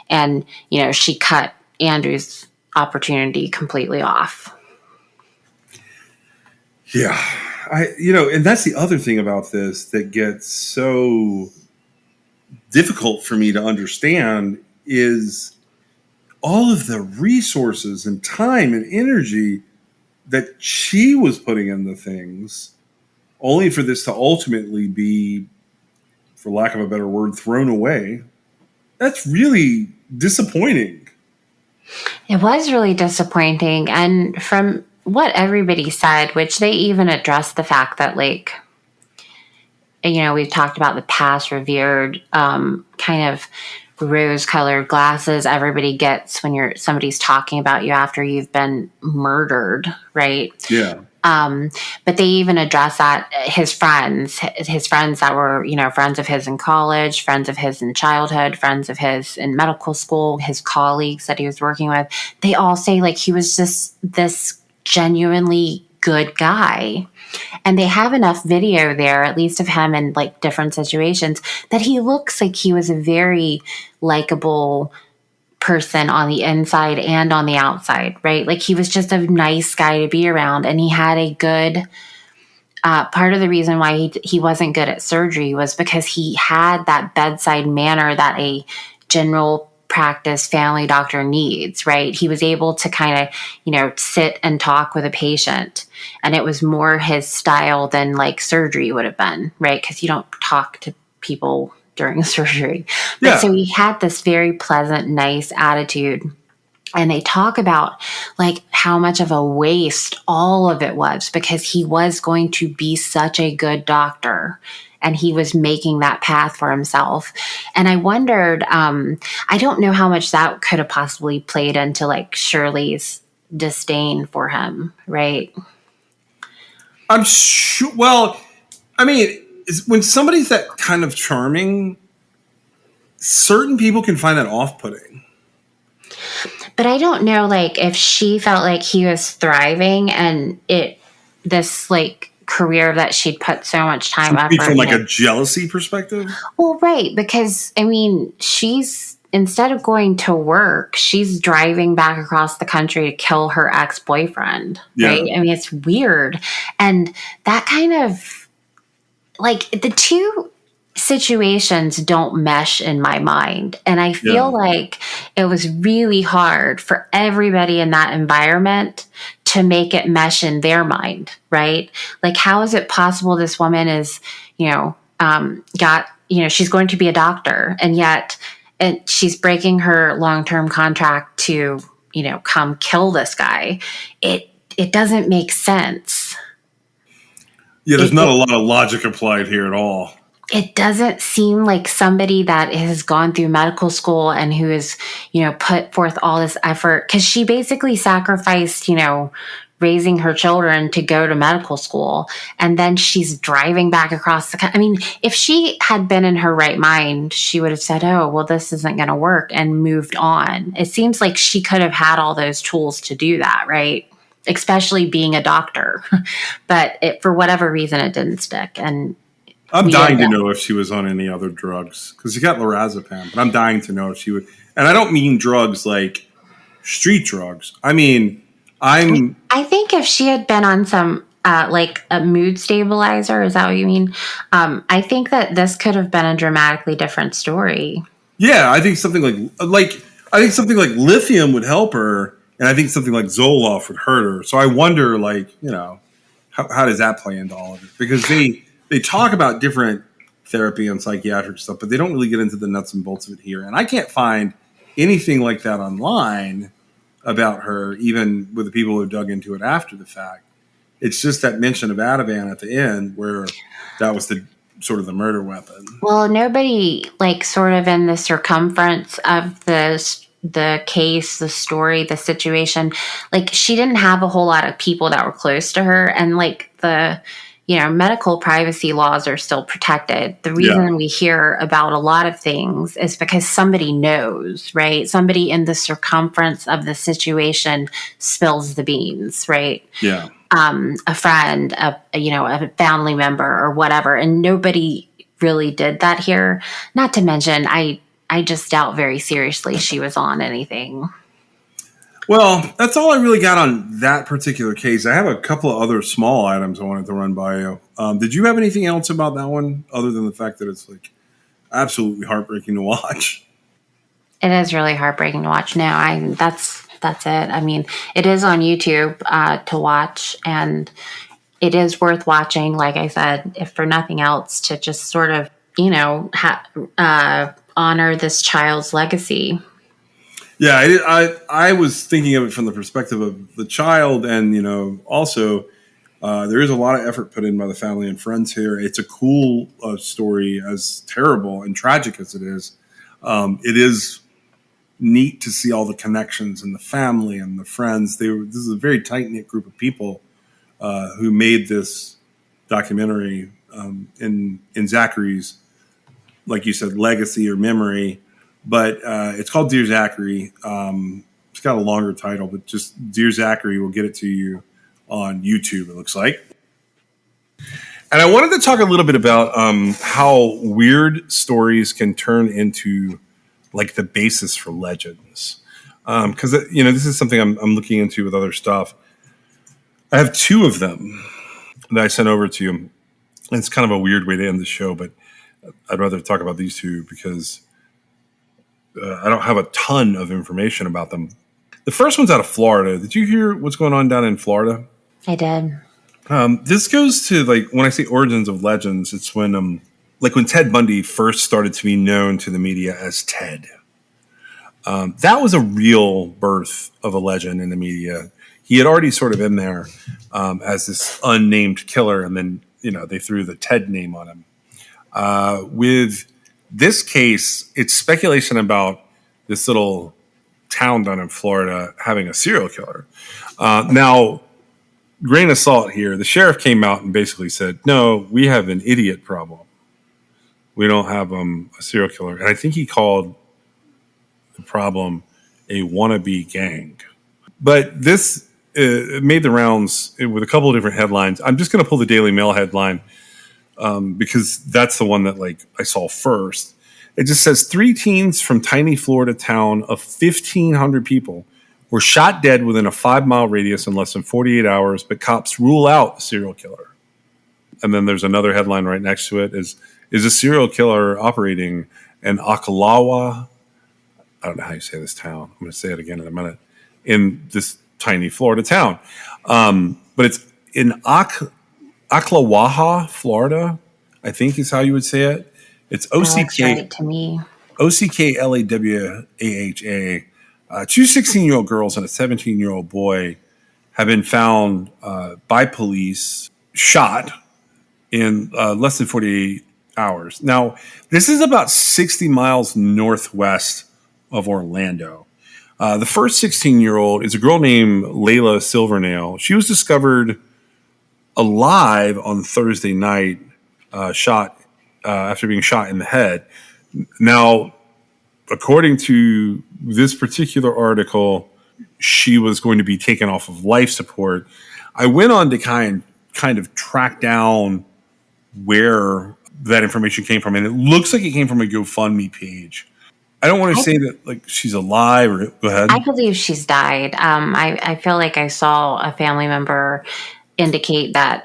And, she cut Andrew's opportunity completely off. Yeah. And that's the other thing about this that gets so difficult for me to understand is all of the resources and time and energy that she was putting into things, only for this to ultimately be, for lack of a better word, thrown away. That's really disappointing. It was really disappointing. And from what everybody said, which they even addressed the fact that, like, we've talked about the past revered kind of rose-colored glasses everybody gets when somebody's talking about you after you've been murdered, right? Yeah. But they even address that his friends that were, friends of his in college, friends of his in childhood, friends of his in medical school, his colleagues that he was working with, they all say, like, he was just this genuinely good guy. And they have enough video there, at least of him in like different situations, that he looks like he was a very likable person on the inside and on the outside, right? Like, he was just a nice guy to be around, and he had a good part of the reason why he wasn't good at surgery was because he had that bedside manner that a general practice family doctor needs, right? He was able to kind of, sit and talk with a patient, and it was more his style than like surgery would have been, right? Because you don't talk to people during surgery. But so he had this very pleasant, nice attitude. And they talk about like how much of a waste all of it was, because he was going to be such a good doctor and he was making that path for himself. And I wondered, I don't know how much that could have possibly played into like Shirley's disdain for him, right? I'm sure. Well, I mean, when somebody's that kind of charming, certain people can find that off-putting. But I don't know, like, if she felt like he was thriving and this like career that she'd put so much time effort from like a jealousy perspective. Well, right, because I mean, she's, instead of going to work, she's driving back across the country to kill her ex-boyfriend, right? I mean, it's weird. And that kind of, like, the two situations don't mesh in my mind. And I feel like it was really hard for everybody in that environment to make it mesh in their mind, right? Like, how is it possible this woman is, she's going to be a doctor, and yet she's breaking her long-term contract to, come kill this guy. it doesn't make sense. Yeah, there's not a lot of logic applied here at all. It doesn't seem like somebody that has gone through medical school and who has, put forth all this effort, because she basically sacrificed, raising her children to go to medical school. And then she's driving back across the country. I mean, if she had been in her right mind, she would have said, oh, well, this isn't going to work, and moved on. It seems like she could have had all those tools to do that, right? Especially being a doctor. But for whatever reason, it didn't stick. And I'm dying to know if she was on any other drugs, because she got lorazepam, but I'm dying to know if she would. And I don't mean drugs like street drugs. I mean, I think if she had been on some like a mood stabilizer, is that what you mean? I think that this could have been a dramatically different story. Yeah, I think something I think something like lithium would help her, and I think something like Zoloft would hurt her. So I wonder, how does that play into all of it? Because they talk about different therapy and psychiatric stuff, but they don't really get into the nuts and bolts of it here. And I can't find anything like that online about her, even with the people who dug into it after the fact. It's just that mention of Ativan at the end where that was the sort of the murder weapon. Well, nobody sort of in the circumference of the case, the story, the situation, she didn't have a whole lot of people that were close to her, and the medical privacy laws are still protected. The reason we hear about a lot of things is because somebody knows, right? Somebody in the circumference of the situation spills the beans, right? Yeah. A friend, a family member or whatever. And nobody really did that here. Not to mention, I just doubt very seriously she was on anything. Well, that's all I really got on that particular case. I have a couple of other small items I wanted to run by you. Did you have anything else about that one other than the fact that it's absolutely heartbreaking to watch? It is really heartbreaking to watch. No, that's it. I mean, it is on YouTube to watch, and it is worth watching. Like I said, if for nothing else, to just sort of honor this child's legacy. Yeah, I was thinking of it from the perspective of the child, and also there is a lot of effort put in by the family and friends here. It's a cool story, as terrible and tragic as it is. It is neat to see all the connections and the family and the friends. This is a very tight knit group of people who made this documentary in Zachary's, like you said, legacy or memory. But it's called Dear Zachary. It's got a longer title, but just Dear Zachary will get it to you on YouTube, it looks like. And I wanted to talk a little bit about how weird stories can turn into the basis for legends. Because, this is something I'm looking into with other stuff. I have two of them that I sent over to you. And it's kind of a weird way to end the show, but I'd rather talk about these two because I don't have a ton of information about them. The first one's out of Florida. Did you hear what's going on down in Florida? I did. This goes to when I say origins of legends, it's when Ted Bundy first started to be known to the media as Ted. That was a real birth of a legend in the media. He had already sort of been there as this unnamed killer, and then they threw the Ted name on him. With this case, it's speculation about this little town down in Florida having a serial killer. Now, grain of salt here, the sheriff came out and basically said, no, we have an idiot problem. We don't have a serial killer. And I think he called the problem a wannabe gang. But this made the rounds with a couple of different headlines. I'm just going to pull the Daily Mail headline because that's the one that I saw first. It just says 3 teens from tiny Florida town of 1,500 people were shot dead within a 5-mile radius in less than 48 hours, but cops rule out a serial killer. And then there's another headline right next to it is a serial killer operating in Ocklawaha? I don't know how you say this town. I'm going to say it again in a minute. In this tiny Florida town. But it's in Ocklawaha, Florida, I think is how you would say it. It's right to me. Ocklawaha. 2 16-year-old girls and a 17-year-old boy have been found by police shot in less than 48 hours. Now, this is about 60 miles northwest of Orlando. The first 16-year-old is a girl named Layla Silvernail. She was discovered alive on Thursday night, shot after being shot in the head. Now, according to this particular article, she was going to be taken off of life support. I went on to kind of track down where that information came from, and it looks like it came from a GoFundMe page. I don't want to say that like she's alive or go ahead. I believe she's died. I feel like I saw a family member indicate that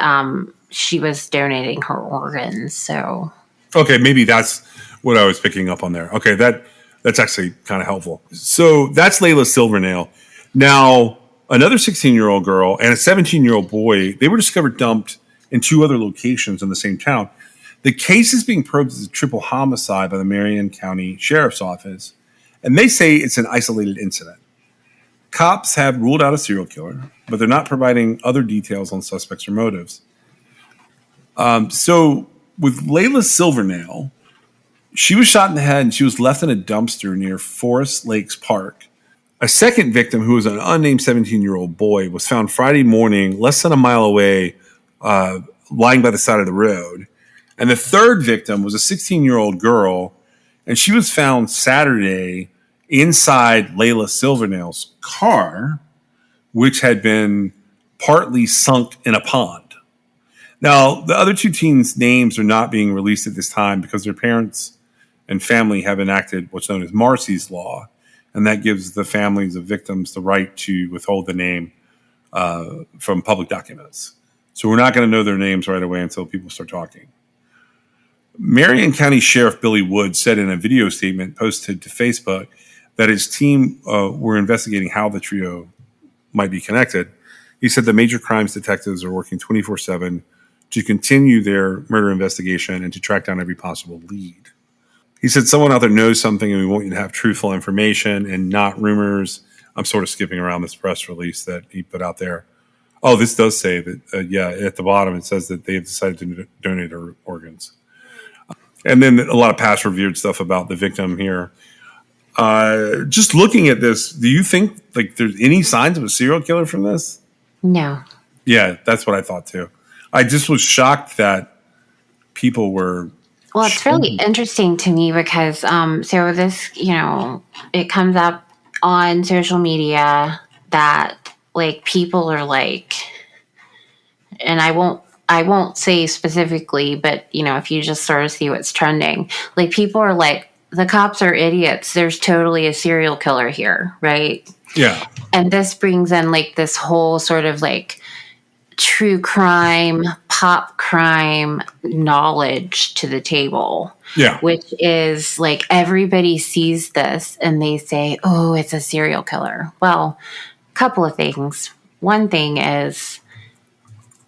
she was donating her organs. So okay, maybe that's what I was picking up on there. Okay, that's actually kind of helpful. So that's Layla Silvernail. Now, another 16-year-old girl and a 17-year-old boy, they were discovered dumped in 2 other locations in the same town. The case is being probed as a triple homicide by the Marion County Sheriff's Office, and they say it's an isolated incident. Cops have ruled out a serial killer, but they're not providing other details on suspects or motives. So with Layla Silvernail, she was shot in the head and she was left in a dumpster near Forest Lakes Park. A second victim, who was an unnamed 17-year-old boy, was found Friday morning less than a mile away, lying by the side of the road. And the third victim was a 16-year-old girl, and she was found Saturday inside Layla Silvernail's car, which had been partly sunk in a pond. Now, the other 2 teens' names are not being released at this time because their parents and family have enacted what's known as Marcy's Law, and that gives the families of victims the right to withhold the name from public documents. So we're not going to know their names right away until people start talking. Marion County Sheriff Billy Wood said in a video statement posted to Facebook that his team were investigating how the trio might be connected. He said the major crimes detectives are working 24/7 to continue their murder investigation and to track down every possible lead. He said someone out there knows something and we want you to have truthful information and not rumors. I'm sort of skipping around this press release that he put out there. Oh, this does say that, at the bottom it says that they have decided to donate their organs. And then a lot of past revered stuff about the victim here. Just looking at this, do you think like there's any signs of a serial killer from this? no. Yeah, that's what I thought too. I just was shocked that people were. Well, it's really interesting to me because so this, it comes up on social media that like people are like, and I won't say specifically, but if you just sort of see what's trending, like people are like, the cops are idiots. There's totally a serial killer here, right? Yeah. And this brings in like this whole sort of like true crime, pop crime knowledge to the table. Yeah. Which is like everybody sees this and they say, oh, it's a serial killer. Well, a couple of things. One thing is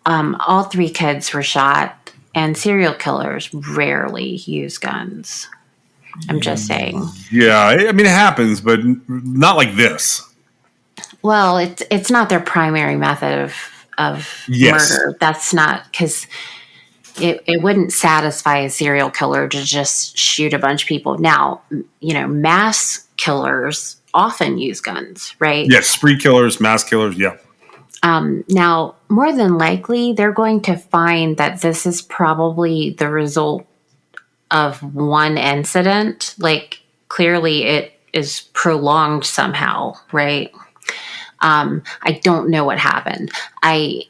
all 3 kids were shot, and serial killers rarely use guns. I'm just saying. Yeah, I mean, it happens, but not like this. Well, it's not their primary method of murder. That's not, because it wouldn't satisfy a serial killer to just shoot a bunch of people. Now, mass killers often use guns, right? Yes, spree killers, mass killers, yeah. Now, more than likely, they're going to find that this is probably the result of one incident. Like, clearly it is prolonged somehow, right? I don't know what happened. It's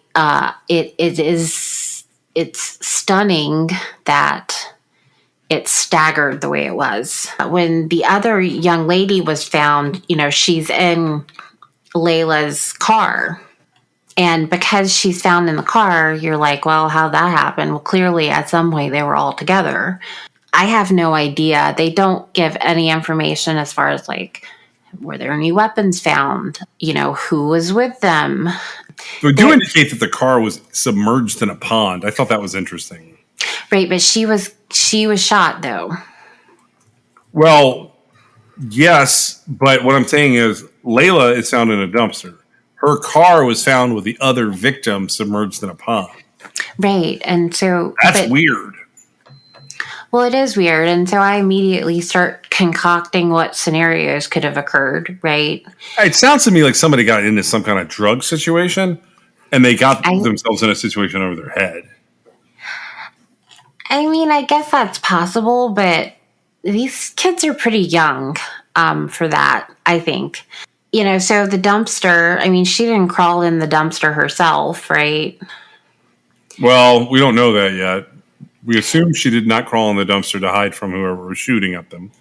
stunning that it staggered the way it was. When the other young lady was found, she's in Layla's car. And because she's found in the car, you're like, well, how'd that happen? Well, clearly at some point they were all together. I have no idea. They don't give any information as far as like, were there any weapons found? Who was with them? They do indicate that the car was submerged in a pond. I thought that was interesting. Right, but she was shot though. Well, yes, but what I'm saying is Layla is found in a dumpster. her car was found with the other victim submerged in a pond. Right. And so That's weird. Well, it is weird. And so I immediately start concocting what scenarios could have occurred, right? It sounds to me like somebody got into some kind of drug situation and they got themselves in a situation over their head. I mean, I guess that's possible, but these kids are pretty young for that, I think. You know, so the dumpster, I mean, she didn't crawl in the dumpster herself, right? Well, we don't know that yet. We assume she did not crawl in the dumpster to hide from whoever was shooting at them.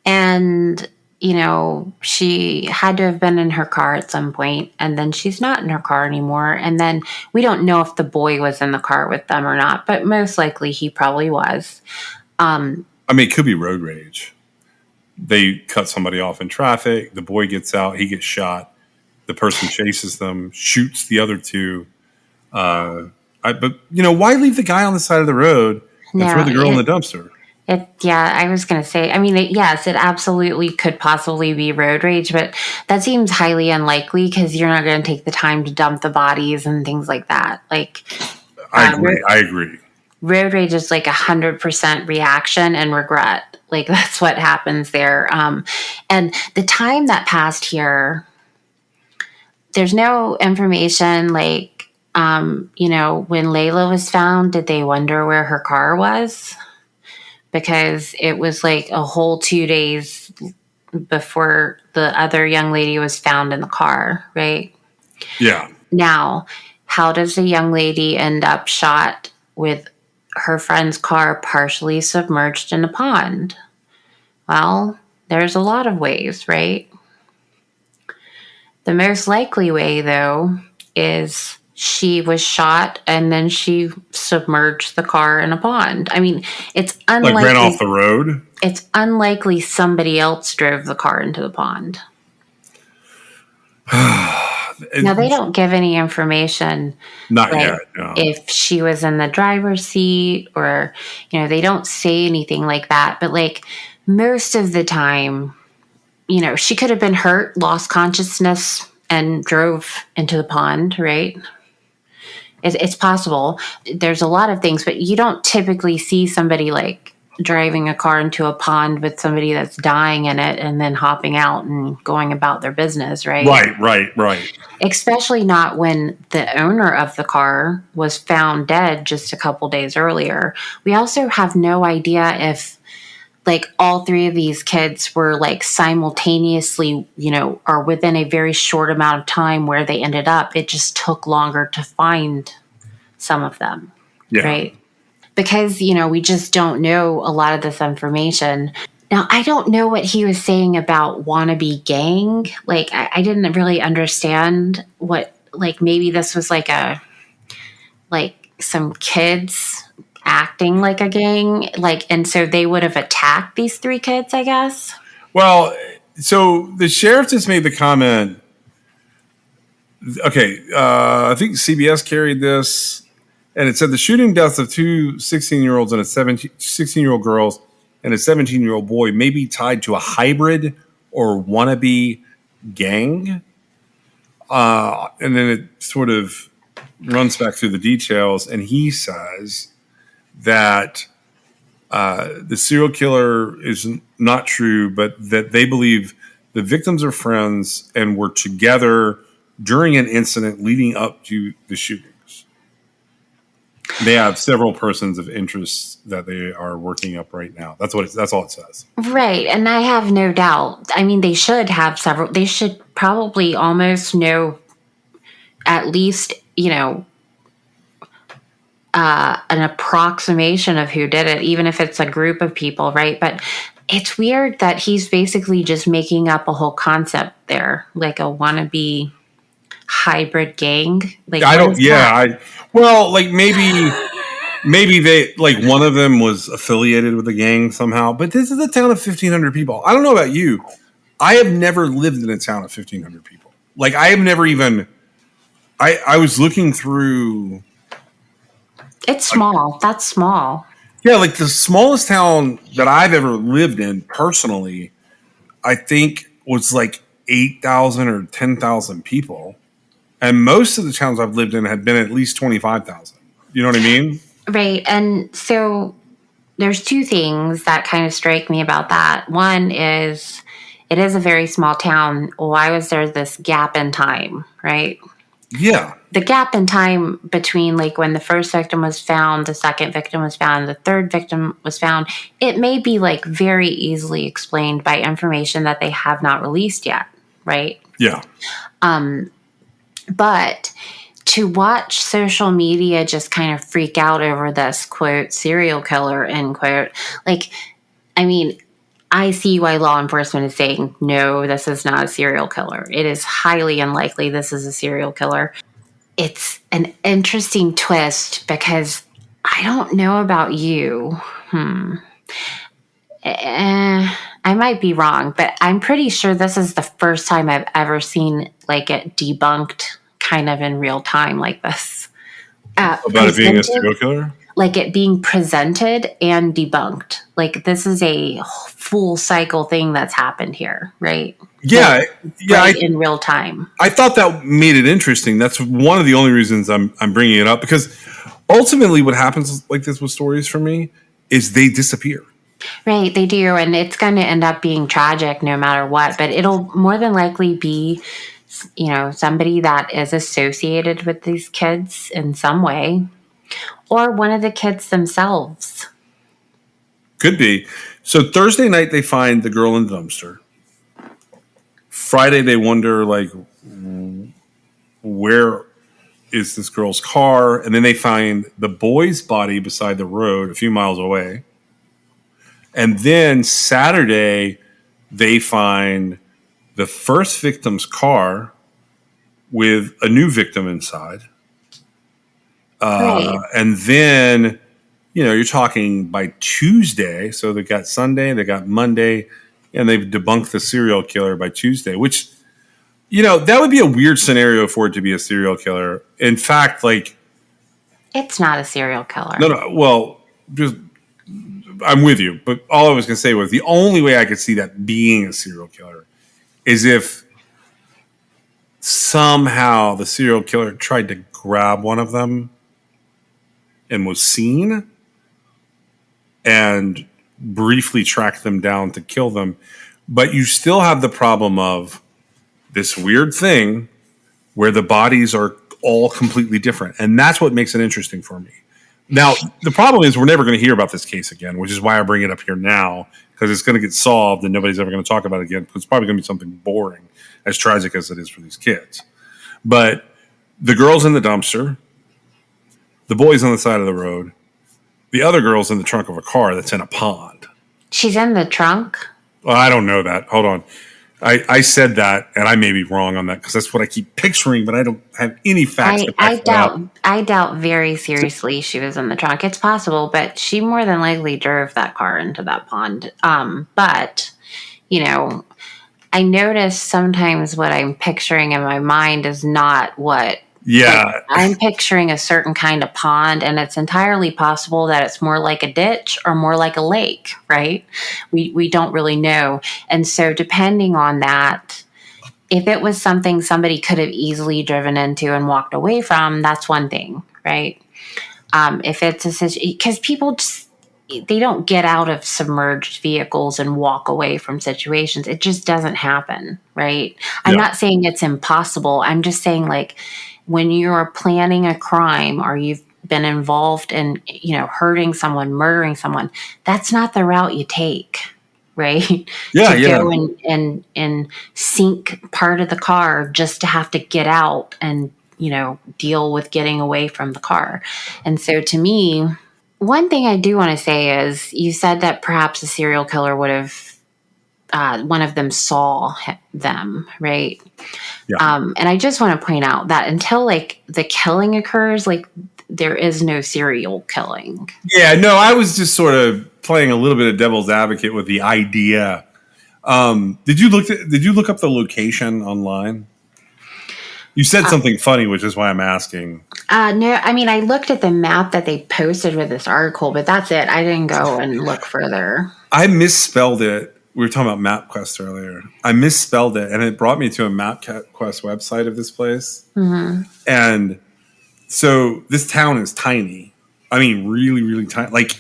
And, you know, she had to have been in her car at some point, and then she's not in her car anymore. And then we don't know if the boy was in the car with them or not, but most likely he probably was. I mean, it could be road rage. They cut somebody off in traffic. The boy gets out. He gets shot. The person chases them, shoots the other two. But, you know, why leave the guy on the side of the road and throw the girl in the dumpster? Yeah, I was going to say, I mean, yes, it absolutely could possibly be road rage, but that seems highly unlikely because you're not going to take the time to dump the bodies and things like that. Like, I agree. Road rage is like 100% reaction and regret. Like, that's what happens there. And the time that passed here, there's no information like, you know, when Layla was found, did they wonder where her car was? Because it was like a whole 2 days before the other young lady was found in the car, right? Yeah. Now, how does the young lady end up shot with her friend's car partially submerged in a pond? Well, there's a lot of ways, right? The most likely way, though, is she was shot and then she submerged the car in a pond. I mean, it's unlikely. Like ran off the road? It's unlikely somebody else drove the car into the pond. Now, they don't give any information. Not yet, no. If she was in the driver's seat or, you know, they don't say anything like that. But, like, most of the time, you know, she could have been hurt, lost consciousness, and drove into the pond, right? It's possible. There's a lot of things, but you don't typically see somebody like driving a car into a pond with somebody that's dying in it and then hopping out and going about their business, right? Right. Especially not when the owner of the car was found dead just a couple days earlier. We also have no idea if like all three of these kids were like simultaneously, you know, or within a very short amount of time where they ended up. It just took longer to find some of them, right? Because, you know, we just don't know a lot of this information. Now, I don't know what he was saying about wannabe gang. Like, I didn't really understand what, like, maybe this was like some kids acting like a gang, like, and so they would have attacked these three kids, I guess. Well, so the sheriff just made the comment. Okay, I think CBS carried this, and it said the shooting deaths of two 16-year-olds and a 16-year-old girls and a 17-year-old boy may be tied to a hybrid or wannabe gang. And then it sort of runs back through the details, and he says that the serial killer is not true, but that they believe the victims are friends and were together during an incident leading up to the shootings. They have several persons of interest that they are working up right now. That's all it says. Right, and I have no doubt. I mean, they should have several. They should probably almost know at least, you know, an approximation of who did it, even if it's a group of people, right? But it's weird that he's basically just making up a whole concept there, like a wannabe hybrid gang. Like, like maybe they, like, one of them was affiliated with the gang somehow, but this is a town of 1,500 people. I don't know about you. I have never lived in a town of 1,500 people. Like, I have never even, I was looking through. It's small. That's small. Yeah, like the smallest town that I've ever lived in personally, I think was like 8,000 or 10,000 people. And most of the towns I've lived in had been at least 25,000. You know what I mean? Right. And so there's two things that kind of strike me about that. One is it is a very small town. Why was there this gap in time, right? Yeah. The gap in time between like when the first victim was found, the second victim was found, the third victim was found, it may be like very easily explained by information that they have not released yet, right? Yeah. But to watch social media just kind of freak out over this quote serial killer end quote, like, I mean, I see why law enforcement is saying, no, this is not a serial killer. It is highly unlikely this is a serial killer. It's an interesting twist because I don't know about you. I might be wrong, but I'm pretty sure this is the first time I've ever seen like it debunked kind of in real time like this. About it being a serial killer? Like it being presented and debunked. Like this is a full cycle thing that's happened here, right? Yeah, Right in real time. I thought that made it interesting. That's one of the only reasons I'm bringing it up, because ultimately what happens like this with stories for me is they disappear. Right, they do, and it's going to end up being tragic no matter what, but it'll more than likely be, you know, somebody that is associated with these kids in some way, or one of the kids themselves. Could be. So Thursday night they find the girl in the dumpster. Friday they wonder like where is this girl's car, and then they find the boy's body beside the road a few miles away. And then Saturday they find the first victim's car with a new victim inside. Right. And then, you know, you're talking by Tuesday. So they got Sunday, they got Monday, and they've debunked the serial killer by Tuesday, which, you know, that would be a weird scenario for it to be a serial killer. In fact, like, It's not a serial killer. no, well, just, I'm with you. But all I was going to say was the only way I could see that being a serial killer is if somehow the serial killer tried to grab one of them and was seen and briefly tracked them down to kill them. But you still have the problem of this weird thing where the bodies are all completely different. And that's what makes it interesting for me. Now, the problem is we're never going to hear about this case again, which is why I bring it up here now, because it's going to get solved and nobody's ever going to talk about it again. It's probably going to be something boring, as tragic as it is for these kids. But the girl's in the dumpster, the boy's on the side of the road, the other girl's in the trunk of a car that's in a pond. She's in the trunk? Well, I don't know that. Hold on. I said that, and I may be wrong on that because that's what I keep picturing, but I don't have any facts. I doubt very seriously she was in the trunk. It's possible, but she more than likely drove that car into that pond. But, you know, I notice sometimes what I'm picturing in my mind is not what. Yeah. Like, I'm picturing a certain kind of pond, and it's entirely possible that it's more like a ditch or more like a lake, right? We don't really know. And so depending on that, if it was something somebody could have easily driven into and walked away from, that's one thing, right? If it's a situation, because people just, they don't get out of submerged vehicles and walk away from situations. It just doesn't happen, right? I'm not saying it's impossible. I'm just saying, like, when you're planning a crime or you've been involved in, you know, hurting someone, murdering someone, that's not the route you take, right? Yeah, to go and sink part of the car just to have to get out and, you know, deal with getting away from the car. And so to me, one thing I do want to say is you said that perhaps a serial killer would have, one of them saw them, right? Yeah. And I just want to point out that until like the killing occurs, like there is no serial killing. Yeah, no, I was just sort of playing a little bit of devil's advocate with the idea. Did you look up the location online? You said something funny, which is why I'm asking. No, I mean, I looked at the map that they posted with this article, but that's it. I didn't go and look further. I misspelled it we were talking about MapQuest earlier. I misspelled it, and it brought me to a MapQuest website of this place. Mm-hmm. And so this town is tiny. I mean, really, really tiny. Like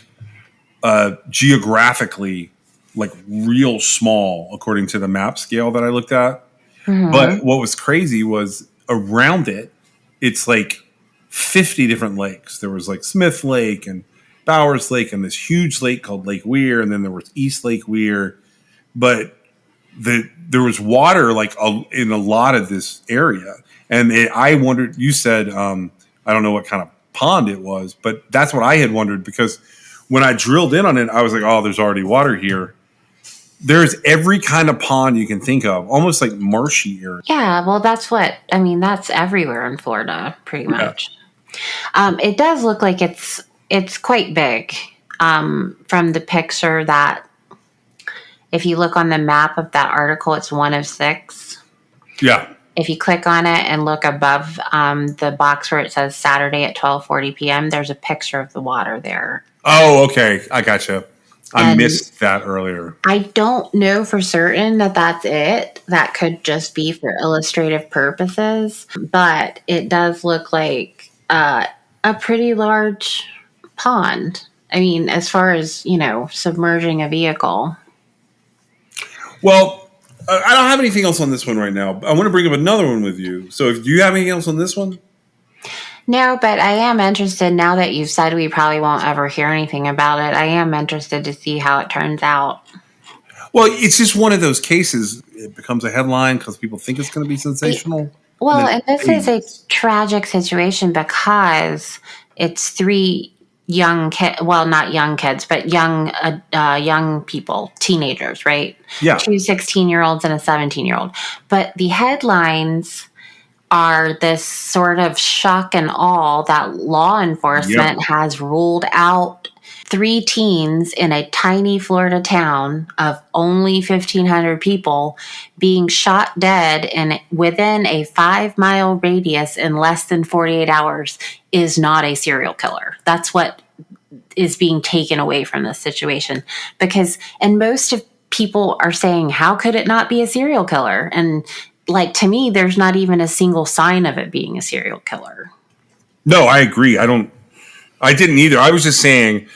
geographically, like real small according to the map scale that I looked at. Mm-hmm. But what was crazy was around it, it's like 50 different lakes. There was like Smith Lake and Bowers Lake and this huge lake called Lake Weir, and then there was East Lake Weir. But there was water like in a lot of this area, and I wondered. You said I don't know what kind of pond it was, but that's what I had wondered because when I drilled in on it, I was like, "Oh, there's already water here." There's every kind of pond you can think of, almost like marshy area. Yeah, well, that's everywhere in Florida, pretty much. It does look like it's quite big from the picture that if you look on the map of that article, it's one of 6. Yeah. If you click on it and look above the box where it says Saturday at 12:40 p.m., there's a picture of the water there. Oh, okay. I gotcha. I missed that earlier. I don't know for certain that that's it. That could just be for illustrative purposes, but it does look like a pretty large pond. I mean, as far as, submerging a vehicle. Well, I don't have anything else on this one right now. I want to bring up another one with you. So do you have anything else on this one? No, but I am interested now that you've said we probably won't ever hear anything about it. I am interested to see how it turns out. Well, it's just one of those cases. It becomes a headline because people think it's going to be sensational. Well, and this is a tragic situation because it's 3 young kids. Well, not young kids, but young people, teenagers, right? Yeah. 2 16-year-olds and a 17-year-old. But the headlines are this sort of shock and awe that law enforcement has ruled out 3 teens in a tiny Florida town of only 1,500 people being shot dead within a 5-mile radius in less than 48 hours is not a serial killer. That's what is being taken away from this situation. And most of people are saying, how could it not be a serial killer? And to me, there's not even a single sign of it being a serial killer. No, I agree. I didn't either. I was just saying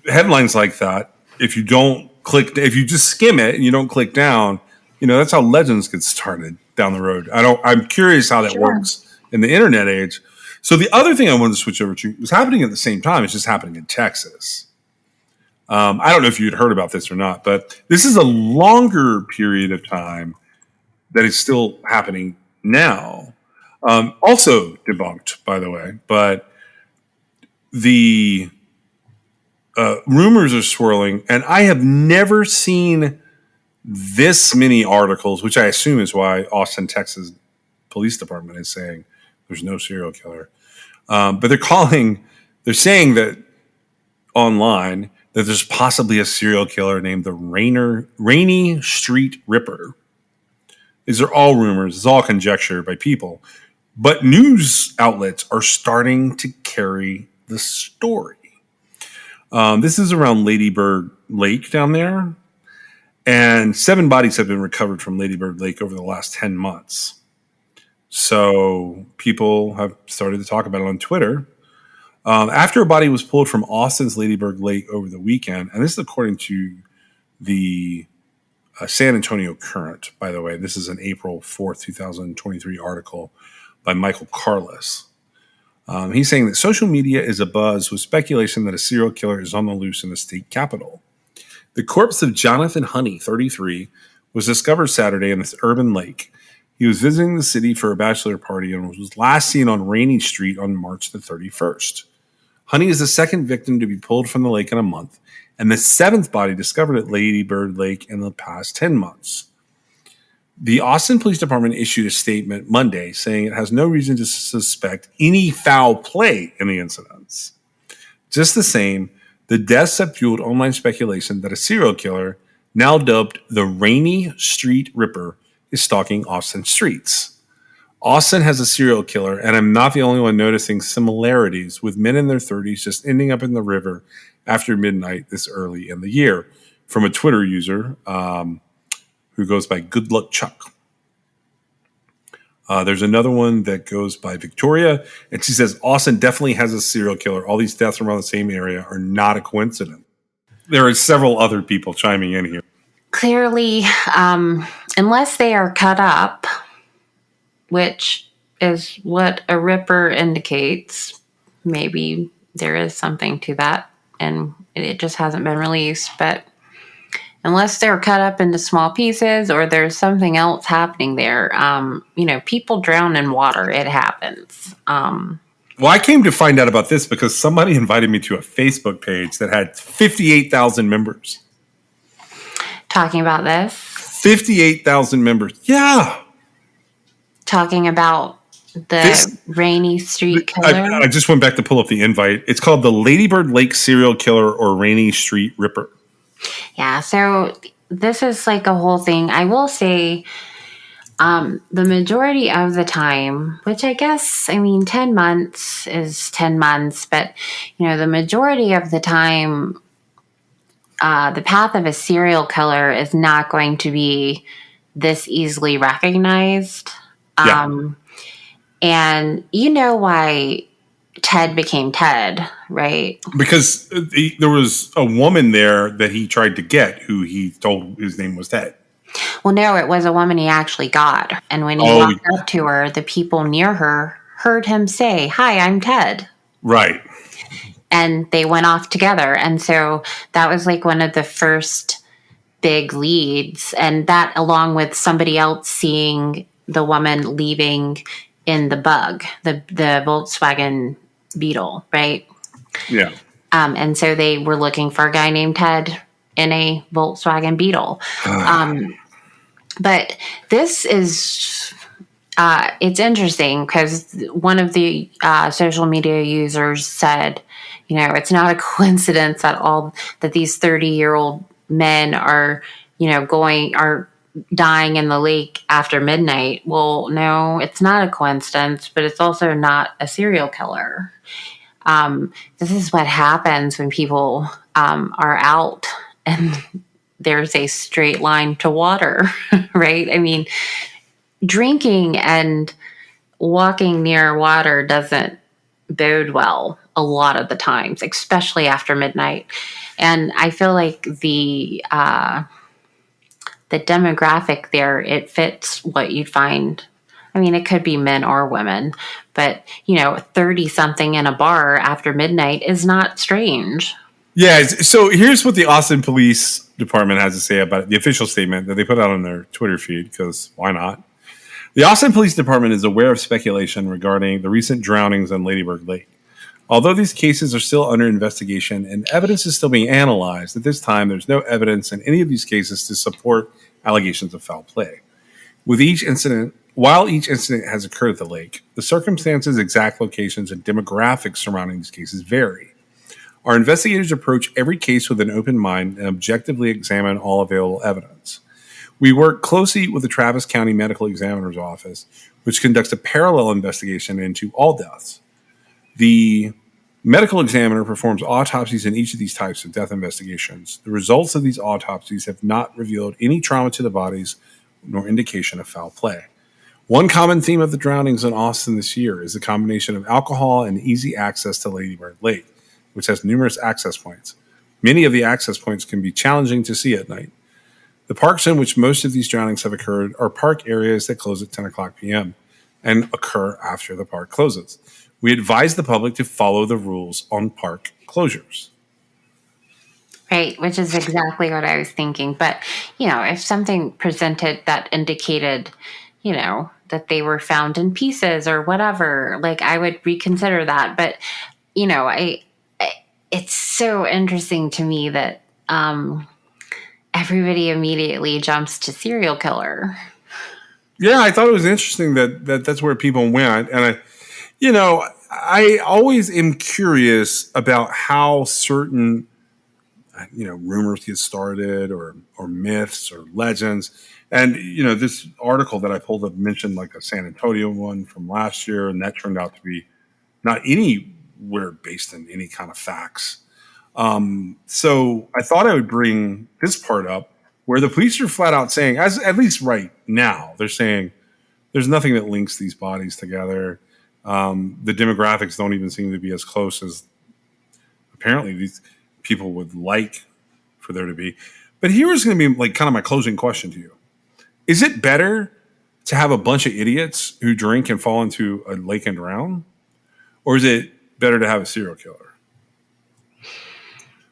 headlines like that, if you just skim it and you don't click down, that's how legends get started down the road. I'm curious how that works in the internet age. So the other thing I wanted to switch over to was happening at the same time. It's just happening in Texas. I don't know if you'd heard about this or not, but this is a longer period of time that is still happening now. Also debunked, by the way, but the rumors are swirling, and I have never seen this many articles, which I assume is why Austin, Texas Police Department is saying there's no serial killer. But they're saying that online that there's possibly a serial killer named the Rainy Street Ripper. These are all rumors. It's all conjecture by people. But news outlets are starting to carry the story. This is around Lady Bird Lake down there. And 7 bodies have been recovered from Lady Bird Lake over the last 10 months. So people have started to talk about it on Twitter. After a body was pulled from Austin's Lady Bird Lake over the weekend, and this is according to the San Antonio Current, by the way. This is an April 4th, 2023 article by Michael Carless. He's saying that social media is abuzz with speculation that a serial killer is on the loose in the state capital. The corpse of Jonathan Honey, 33, was discovered Saturday in this urban lake. He was visiting the city for a bachelor party and was last seen on Rainy Street on March the 31st. Honey is the second victim to be pulled from the lake in a month, and the 7th body discovered at Lady Bird Lake in the past 10 months. The Austin Police Department issued a statement Monday saying it has no reason to suspect any foul play in the incidents. Just the same, the deaths have fueled online speculation that a serial killer, now dubbed the Rainy Street Ripper, is stalking Austin streets. Austin has a serial killer, and I'm not the only one noticing similarities with men in their 30s just ending up in the river after midnight this early in the year. from a Twitter user who goes by Good Luck Chuck. There's another one that goes by Victoria, and she says, Austin definitely has a serial killer. All these deaths around the same area are not a coincidence. There are several other people chiming in here. Clearly, unless they are cut up, which is what a ripper indicates, maybe there is something to that, and it just hasn't been released. But unless they're cut up into small pieces or there's something else happening there, people drown in water. It happens. Well, I came to find out about this because somebody invited me to a Facebook page that had 58,000 members. Talking about this? 58,000 members. Yeah. Talking about the Rainy Street Killer? I just went back to pull up the invite. It's called the Ladybird Lake Serial Killer or Rainy Street Ripper. Yeah, so this is like a whole thing. I will say the majority of the time, which I guess, 10 months is 10 months, but, the majority of the time, the path of a serial killer is not going to be this easily recognized. Yeah. And you know why Ted became Ted, right? Because there was a woman there that he tried to get who he told his name was Ted. Well, no, it was a woman he actually got. And when he walked up to her, the people near her heard him say, "Hi, I'm Ted." Right. And they went off together. And so that was like one of the first big leads. And that, along with somebody else seeing the woman leaving in the Bug, the Volkswagen Beetle, right? Yeah. And so they were looking for a guy named Ted in a Volkswagen Beetle. But this is, it's interesting because one of the social media users said, it's not a coincidence that these 30-year-old men are, are dying in the lake after midnight. Well, no, it's not a coincidence, but it's also not a serial killer. This is what happens when people are out and there's a straight line to water, right? Drinking and walking near water doesn't bode well a lot of the times, especially after midnight. And I feel like the demographic there, it fits what you'd find. It could be men or women, but 30-something in a bar after midnight is not strange. Yeah. So here's what the Austin Police Department has to say about it, the official statement that they put out on their Twitter feed, because why not? The Austin Police Department is aware of speculation regarding the recent drownings on Ladybird Lake. Although these cases are still under investigation and evidence is still being analyzed, at this time there's no evidence in any of these cases to support allegations of foul play. While each incident has occurred at the lake, the circumstances, exact locations, and demographics surrounding these cases vary. Our investigators approach every case with an open mind and objectively examine all available evidence. We work closely with the Travis County Medical Examiner's Office, which conducts a parallel investigation into all deaths. The medical examiner performs autopsies in each of these types of death investigations. The results of these autopsies have not revealed any trauma to the bodies nor indication of foul play. One common theme of the drownings in Austin this year is the combination of alcohol and easy access to Ladybird Lake, which has numerous access points. Many of the access points can be challenging to see at night. The parks in which most of these drownings have occurred are park areas that close at 10 o'clock p.m. and occur after the park closes. We advise the public to follow the rules on park closures. Right, which is exactly what I was thinking. But, if something presented that indicated, that they were found in pieces or whatever, I would reconsider that. But, it's so interesting to me that everybody immediately jumps to serial killer. Yeah, I thought it was interesting that that's where people went. And I always am curious about how certain, rumors get started or myths or legends. And, this article that I pulled up mentioned like a San Antonio one from last year, and that turned out to be not anywhere based in any kind of facts. So I thought I would bring this part up where the police are flat out saying, as at least right now, they're saying there's nothing that links these bodies together. The demographics don't even seem to be as close as apparently these people would like for there to be. But here's going to be like kind of my closing question to you. Is it better to have a bunch of idiots who drink and fall into a lake and drown? Or is it better to have a serial killer?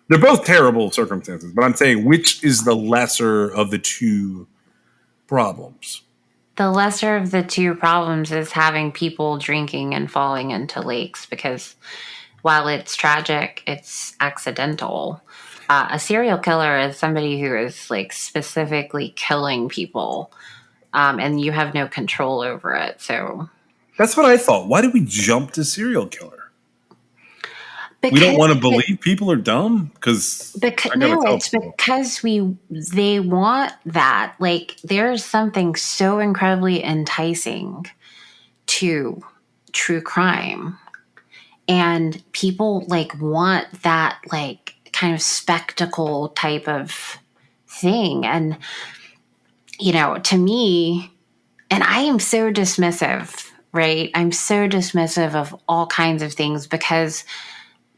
They're both terrible circumstances, but I'm saying which is the lesser of the two problems? The lesser of the two problems is having people drinking and falling into lakes, because while it's tragic, it's accidental. A serial killer is somebody who is like specifically killing people, and you have no control over it. So That's what I thought. Why did we jump to serial killer? We don't want to believe people are dumb because it's because they want that. Like, there's something so incredibly enticing to true crime, and people like want that like kind of spectacle type of thing. And to me, and I am so dismissive, right? I'm so dismissive of all kinds of things because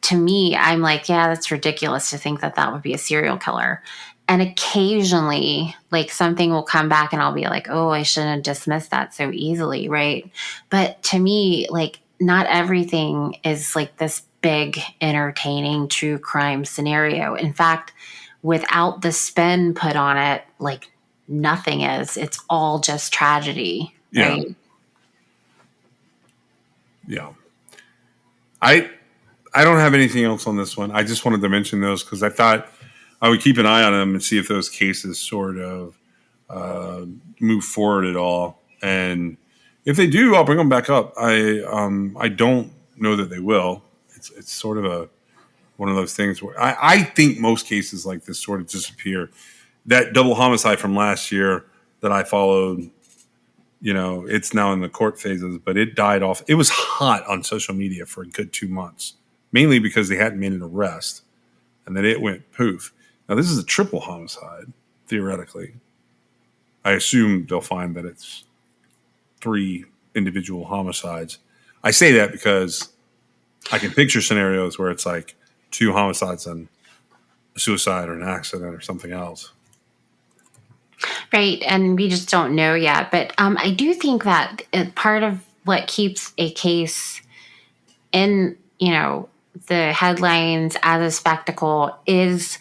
to me, I'm like, yeah, that's ridiculous to think that that would be a serial killer. And occasionally, like, something will come back and I'll be like, oh, I shouldn't have dismissed that so easily, right? But to me, like, not everything is like this big, entertaining true crime scenario. In fact, without the spin put on it, like, nothing is. It's all just tragedy, right? Yeah. I don't have anything else on this one. I just wanted to mention those because I thought I would keep an eye on them and see if those cases sort of move forward at all. And if they do, I'll bring them back up. I don't know that they will. It's sort of one of those things where I think most cases like this sort of disappear. That double homicide from last year that I followed, it's now in the court phases, but it died off. It was hot on social media for a good 2 months. Mainly because they hadn't made an arrest, and then it went poof. Now, this is a triple homicide, theoretically. I assume they'll find that it's 3 individual homicides. I say that because I can picture scenarios where it's like 2 homicides and a suicide or an accident or something else. Right, and we just don't know yet. But I do think that part of what keeps a case in, the headlines as a spectacle is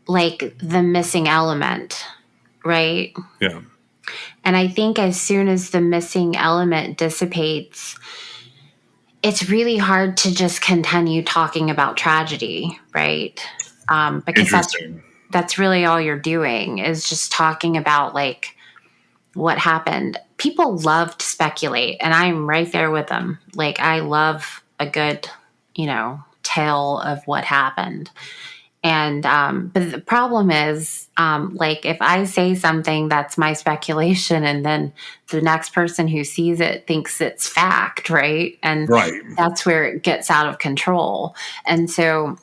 like the missing element, right? Yeah. And I think as soon as the missing element dissipates, it's really hard to just continue talking about tragedy, right? Because that's really all you're doing is just talking about like what happened. People love to speculate, and I'm right there with them. Like, I love a good tale of what happened. And but the problem is, like, if I say something that's my speculation and then the next person who sees it thinks it's fact, right? And that's where it gets out of control. And so,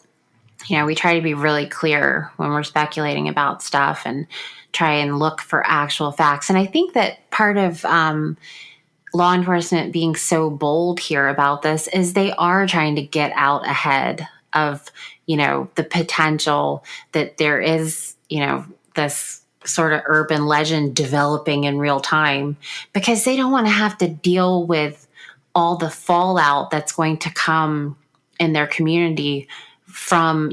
we try to be really clear when we're speculating about stuff and try and look for actual facts. And I think that part of law enforcement being so bold here about this is they are trying to get out ahead of, the potential that there is, this sort of urban legend developing in real time, because they don't want to have to deal with all the fallout that's going to come in their community from,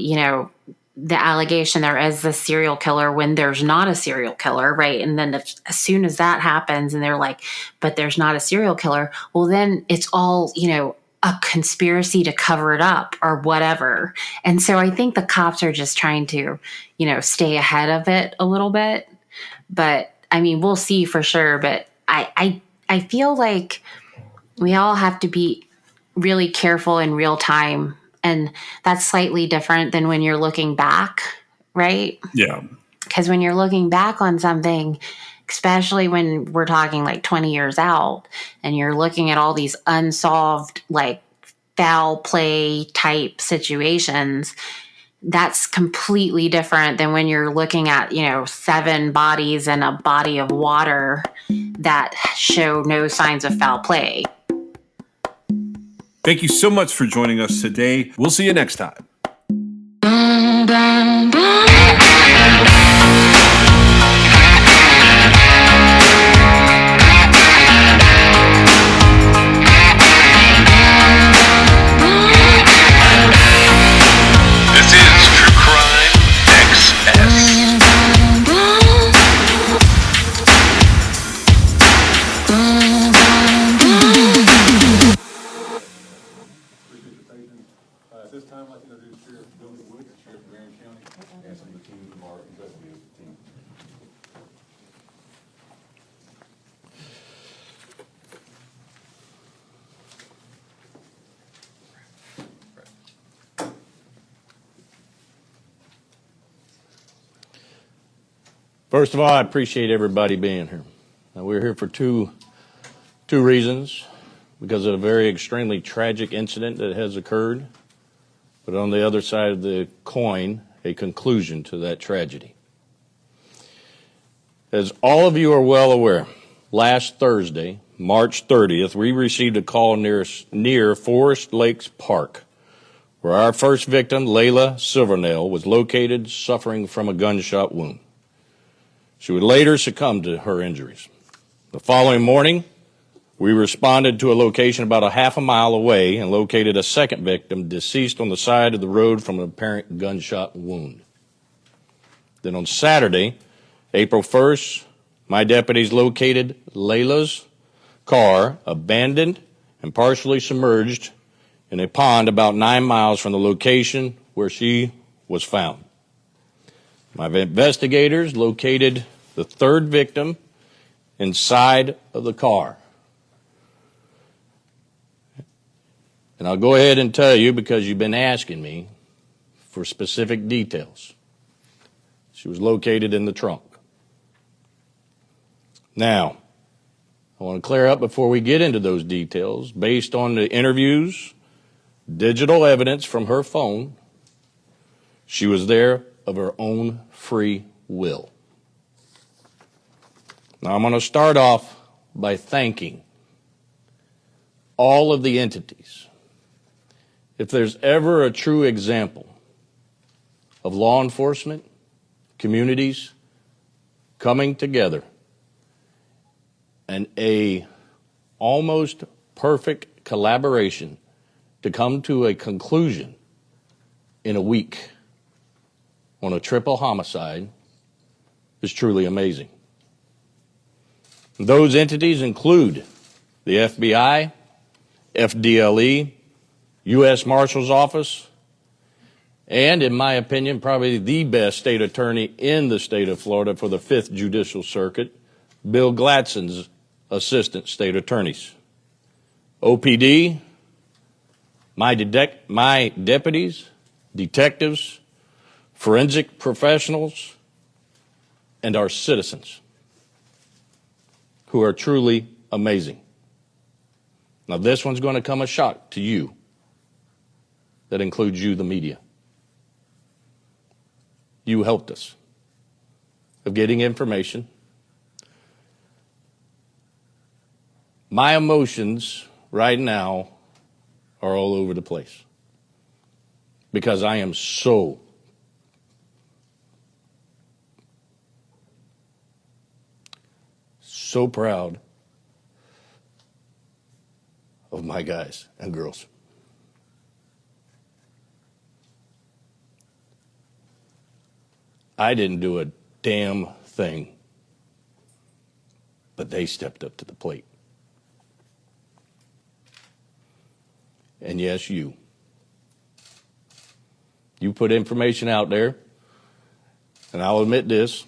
the allegation there is the serial killer when there's not a serial killer, right? And then as soon as that happens and they're like, but there's not a serial killer, well, then it's all, a conspiracy to cover it up or whatever. And so I think the cops are just trying to, stay ahead of it a little bit. But I mean, we'll see for sure. But I feel like we all have to be really careful in real time. And that's slightly different than when you're looking back, right? Yeah. Because when you're looking back on something, especially when we're talking like 20 years out and you're looking at all these unsolved, like foul play type situations, that's completely different than when you're looking at, 7 bodies and a body of water that show no signs of foul play. Thank you so much for joining us today. We'll see you next time. This is True Crime XS. At this time, I'd like to introduce Sheriff Billy Wood, Sheriff of Grand County, and some of the teams of our investigative team. First of all, I appreciate everybody being here. Now, we're here for two reasons. Because of a very extremely tragic incident that has occurred, but on the other side of the coin, a conclusion to that tragedy. As all of you are well aware, last Thursday, March 30th, we received a call near Forest Lakes Park, where our first victim, Layla Silvernail, was located suffering from a gunshot wound. She would later succumb to her injuries. The following morning, we responded to a location about a half a mile away and located a second victim deceased on the side of the road from an apparent gunshot wound. Then on Saturday, April 1st, my deputies located Layla's car abandoned and partially submerged in a pond about 9 miles from the location where she was found. My investigators located the third victim inside of the car. And I'll go ahead and tell you, because you've been asking me for specific details. She was located in the trunk. Now, I want to clear up before we get into those details. Based on the interviews, digital evidence from her phone, she was there of her own free will. Now, I'm going to start off by thanking all of the entities. If there's ever a true example of law enforcement, communities coming together, and a almost perfect collaboration to come to a conclusion in a week on a triple homicide, is truly amazing. Those entities include the FBI, FDLE, U.S. Marshal's Office, and, in my opinion, probably the best state attorney in the state of Florida for the 5th Judicial Circuit, Bill Gladson's assistant state attorneys. OPD, my deputies, detectives, forensic professionals, and our citizens, who are truly amazing. Now, this one's going to come a shock to you. That includes you, the media. You helped us of getting information. My emotions right now are all over the place because I am so proud of my guys and girls. I didn't do a damn thing, but they stepped up to the plate. And yes, you put information out there, and I'll admit this,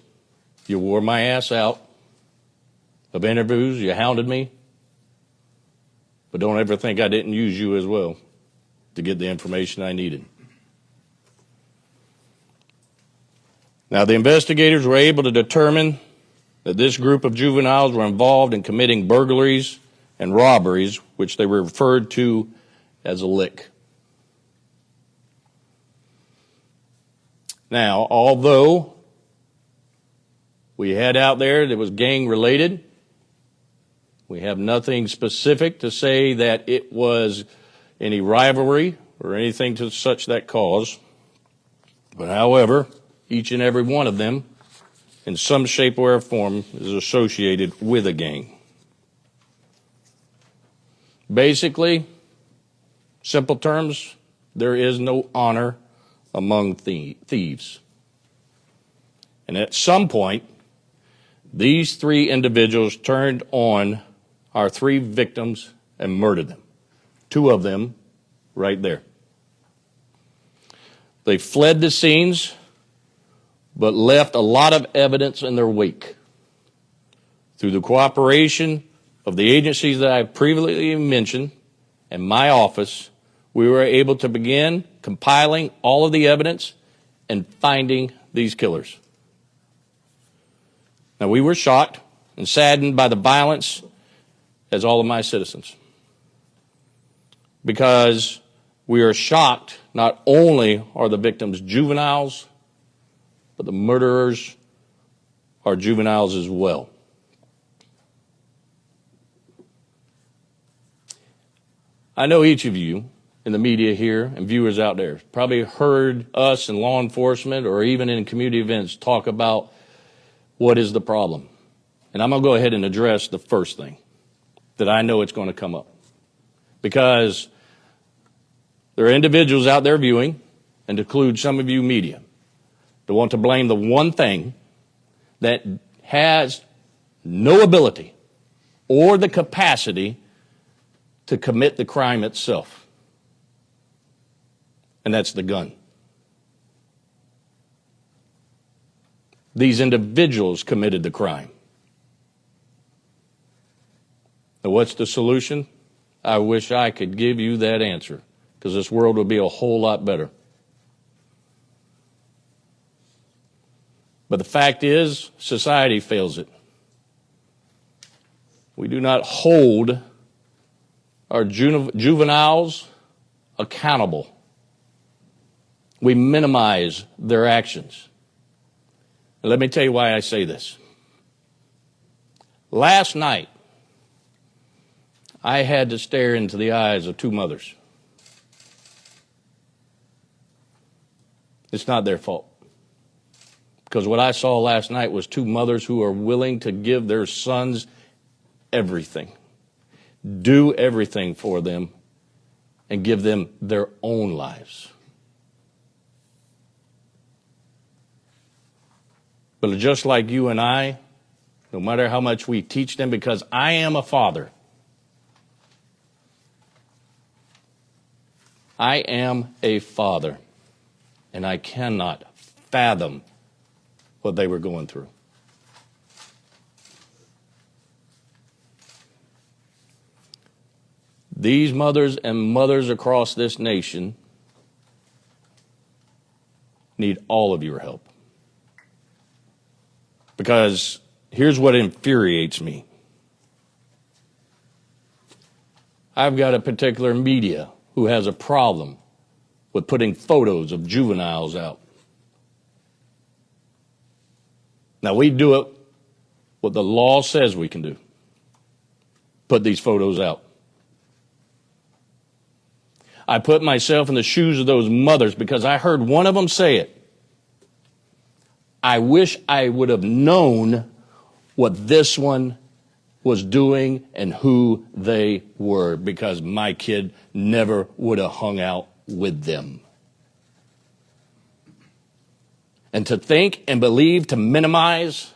you wore my ass out of interviews, you hounded me, but don't ever think I didn't use you as well to get the information I needed. Now, the investigators were able to determine that this group of juveniles were involved in committing burglaries and robberies, which they were referred to as a lick. Now, although we had out there that was gang related, we have nothing specific to say that it was any rivalry or anything to such that cause. But however, each and every one of them, in some shape or form, is associated with a gang. Basically, simple terms, there is no honor among thieves. And at some point, these three individuals turned on our three victims and murdered them. Two of them right there. They fled the scenes, but left a lot of evidence in their wake. Through the cooperation of the agencies that I previously mentioned and my office, we were able to begin compiling all of the evidence and finding these killers. Now, we were shocked and saddened by the violence, as all of my citizens, because we are shocked not only are the victims juveniles, but the murderers are juveniles as well. I know each of you in the media here and viewers out there probably heard us in law enforcement or even in community events talk about what is the problem. And I'm going to go ahead and address the first thing that I know it's going to come up. Because there are individuals out there viewing, and to include some of you media, that want to blame the one thing that has no ability or the capacity to commit the crime itself. And that's the gun. These individuals committed the crime. Now, what's the solution? I wish I could give you that answer, because this world would be a whole lot better. But the fact is, society fails it. We do not hold our juveniles accountable. We minimize their actions. And let me tell you why I say this. Last night, I had to stare into the eyes of two mothers. It's not their fault. Because what I saw last night was two mothers who are willing to give their sons everything, do everything for them, and give them their own lives. But just like you and I, no matter how much we teach them, because I am a father, I am a father, and I cannot fathom what they were going through. These mothers and mothers across this nation need all of your help. Because here's what infuriates me. I've got a particular media who has a problem with putting photos of juveniles out. Now, we do it what the law says we can do. Put these photos out. I put myself in the shoes of those mothers because I heard one of them say it. I wish I would have known what this one was doing and who they were, because my kid never would have hung out with them. And to think and believe to minimize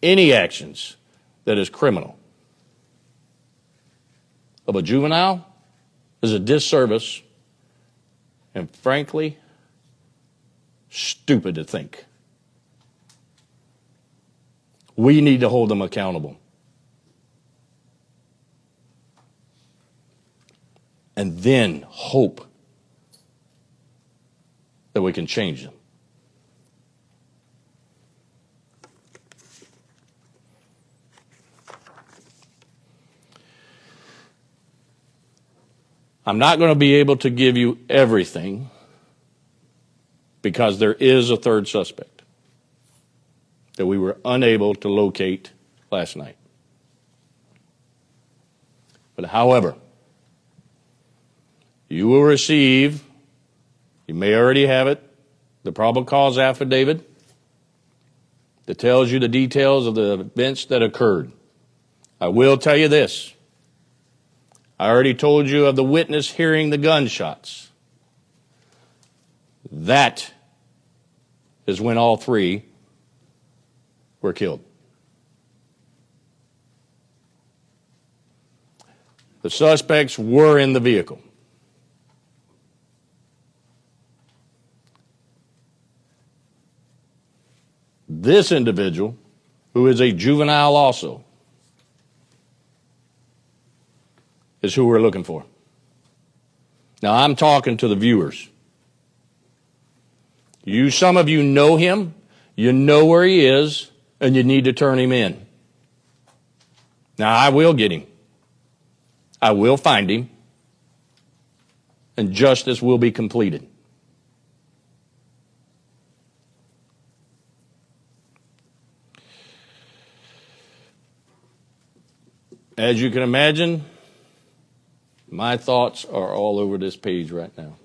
any actions that is criminal of a juvenile is a disservice, and frankly, stupid to think. We need to hold them accountable. And then hope that we can change them. I'm not going to be able to give you everything because there is a third suspect that we were unable to locate last night. But however, you will receive, you may already have it, the probable cause affidavit that tells you the details of the events that occurred. I will tell you this. I already told you of the witness hearing the gunshots. That is when all three were killed. The suspects were in the vehicle. This individual, who is a juvenile also, is who we're looking for. Now, I'm talking to the viewers. Some of you know him, you know where he is, and you need to turn him in. Now, I will get him. I will find him, and justice will be completed. As you can imagine, my thoughts are all over this page right now.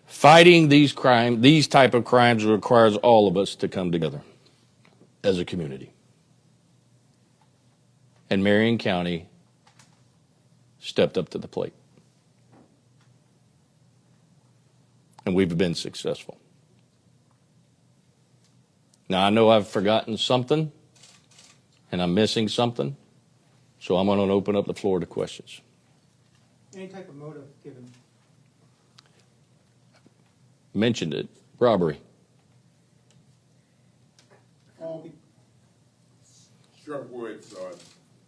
Fighting these type of crimes requires all of us to come together as a community. And Marion County stepped up to the plate. And we've been successful. Now, I know I've forgotten something, and I'm missing something, so I'm going to open up the floor to questions. Any type of motive given? Mentioned it, robbery. Sheriff Woods,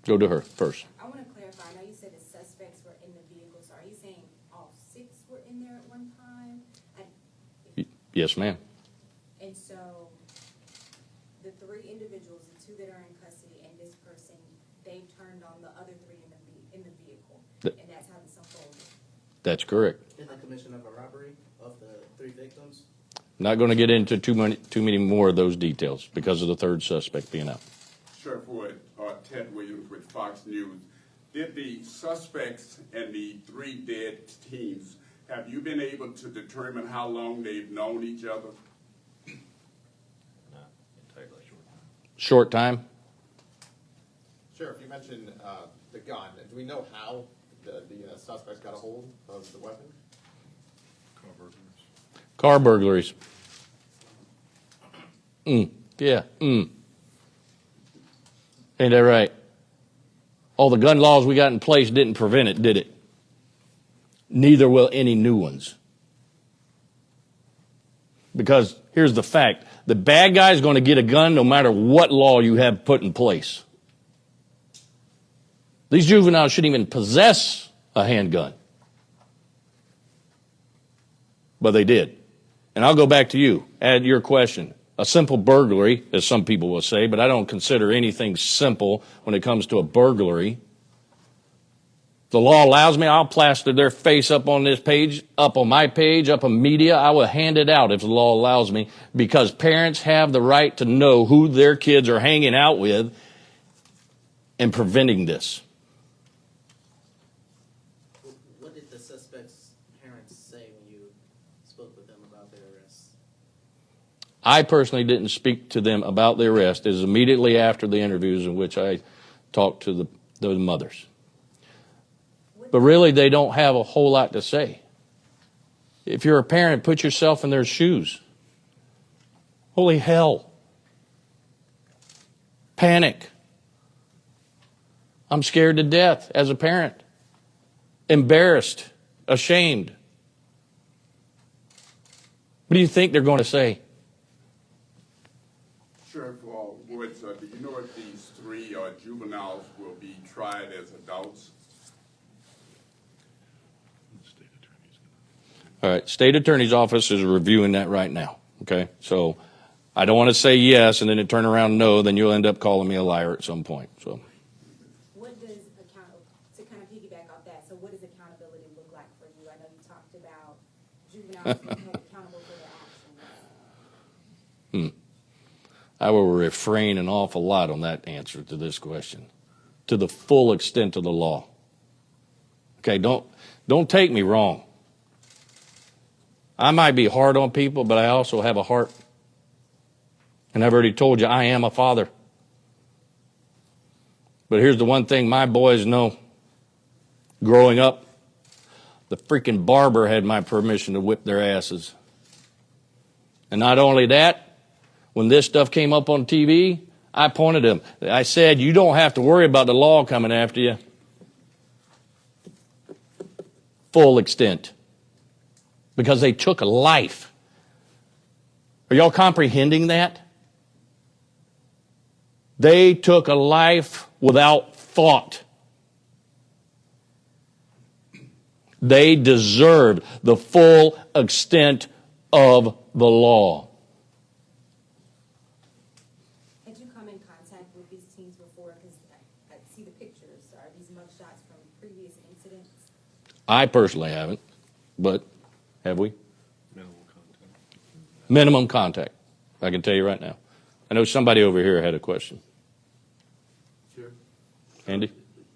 Go to her first. I want to clarify. I know you said the suspects were in the vehicle. So are you saying all six were in there at one time? Yes, ma'am. And so the three individuals, the two that are in custody, and this person, they turned on the other three in the vehicle, and that's how this unfolded. That's correct. In the commission of a robbery of the three victims? Not going to get into too many more of those details because of the third suspect being out. Sheriff Wood, Ted Williams with Fox News. Did the suspects and the three dead teens, have you been able to determine how long they've known each other? Short time? Sheriff, you mentioned the gun. Do we know how the suspects got a hold of the weapon? Car burglaries. Yeah. Ain't that right? All the gun laws we got in place didn't prevent it, did it? Neither will any new ones. Because here's the fact. The bad guy is going to get a gun no matter what law you have put in place. These juveniles shouldn't even possess a handgun. But they did. And I'll go back to you, add your question. A simple burglary, as some people will say, but I don't consider anything simple when it comes to a burglary. The law allows me, I'll plaster their face up on this page, up on my page, up on media. I will hand it out if the law allows me, because parents have the right to know who their kids are hanging out with and preventing this. What did the suspect's parents say when you spoke with them about their arrest? I personally didn't speak to them about the arrest. It was immediately after the interviews in which I talked to the mothers. But really, they don't have a whole lot to say. If you're a parent, put yourself in their shoes. Holy hell. Panic. I'm scared to death as a parent. Embarrassed. Ashamed. What do you think they're going to say? Sheriff Woods, do you know if these three juveniles will be tried as adults? All right, state attorney's office is reviewing that right now, okay? So I don't want to say yes and then it turn around no, then you'll end up calling me a liar at some point. So What does to kind of piggyback off that, so what does accountability look like for you? I know you talked about juveniles being held accountable for their actions. I will refrain an awful lot on that answer to this question, to the full extent of the law. Okay, don't take me wrong. I might be hard on people, but I also have a heart. And I've already told you, I am a father. But here's the one thing my boys know. Growing up, the freaking barber had my permission to whip their asses. And not only that, when this stuff came up on TV, I pointed them. I said, you don't have to worry about the law coming after you. Full extent. Because they took a life. Are y'all comprehending that? They took a life without thought. They deserved the full extent of the law. Had you come in contact with these teens before? Because I see the pictures. Are these mugshots from previous incidents? I personally haven't, but have we? Minimal contact. Minimum contact. I can tell you right now. I know somebody over here had a question. Sure. Andy?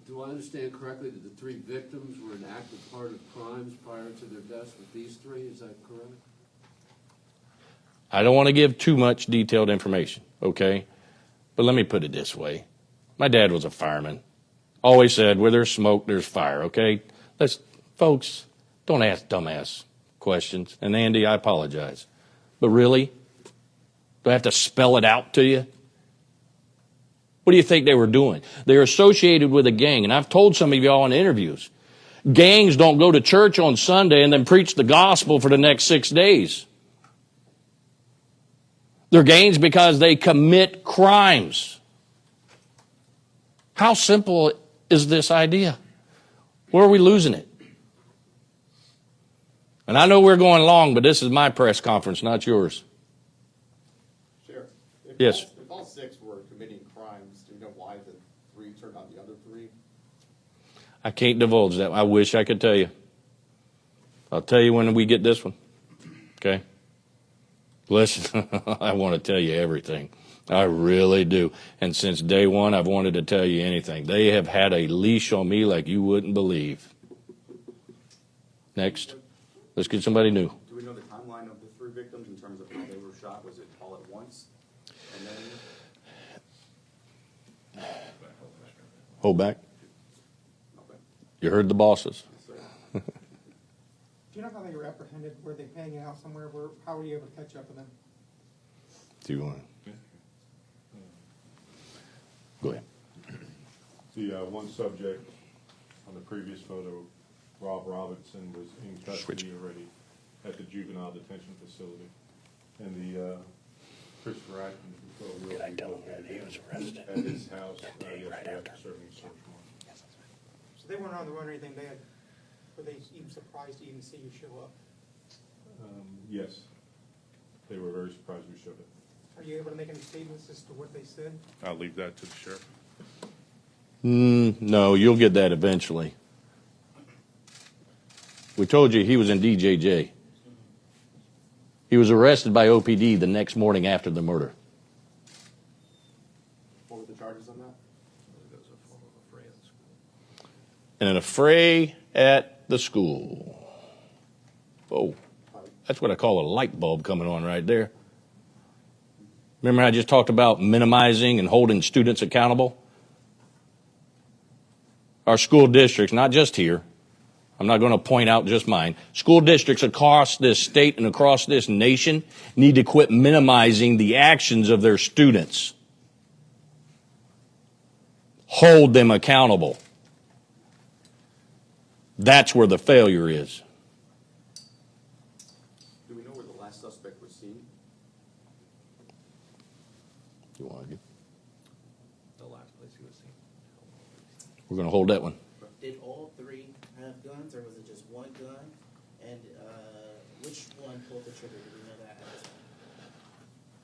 Do I understand correctly that the three victims were an active part of crimes prior to their deaths with these three? Is that correct? I don't want to give too much detailed information, okay? But let me put it this way. My dad was a fireman. Always said, where there's smoke, there's fire, okay? Folks, don't ask dumbass questions. And Andy, I apologize. But really? Do I have to spell it out to you? What do you think they were doing? They're associated with a gang. And I've told some of y'all in interviews, gangs don't go to church on Sunday and then preach the gospel for the next 6 days. They're gangs because they commit crimes. How simple is this idea? Where are we losing it? And I know we're going long, but this is my press conference, not yours. Sheriff, if Yes. If all six were committing crimes, do you know why the three turned on the other three? I can't divulge that. I wish I could tell you. I'll tell you when we get this one. Okay? Listen, I want to tell you everything. I really do. And since day one, I've wanted to tell you anything. They have had a leash on me like you wouldn't believe. Next. Let's get somebody new. Do we know the timeline of the three victims in terms of how they were shot? Was it all at once? And then... Hold back. Okay. You heard the bosses. Do you know how they were apprehended? Were they hanging out somewhere? How were you able to catch up with them? Do you want to? Go ahead. The one subject on the previous photo, Rob Robinson, was in custody already at the juvenile detention facility. And the Christopher Atkins, did I tell him that he was arrested at his house yesterday after serving a search warrant. So they weren't on the run or anything. Were they even surprised to even see you show up? Yes, they were very surprised we showed up. Are you able to make any statements as to what they said? I'll leave that to the sheriff. No, you'll get that eventually. We told you he was in DJJ. He was arrested by OPD the next morning after the murder. What were the charges on that? In an affray at the school. Oh, that's what I call a light bulb coming on right there. Remember I just talked about minimizing and holding students accountable? Our school districts, not just here, I'm not going to point out just mine, school districts across this state and across this nation need to quit minimizing the actions of their students. Hold them accountable. That's where the failure is. Do we know where the last suspect was seen? You want to get? The last place he was seen. We're going to hold that one. Did all three have guns, or was it just one gun? And which one pulled the trigger? Do we know that at this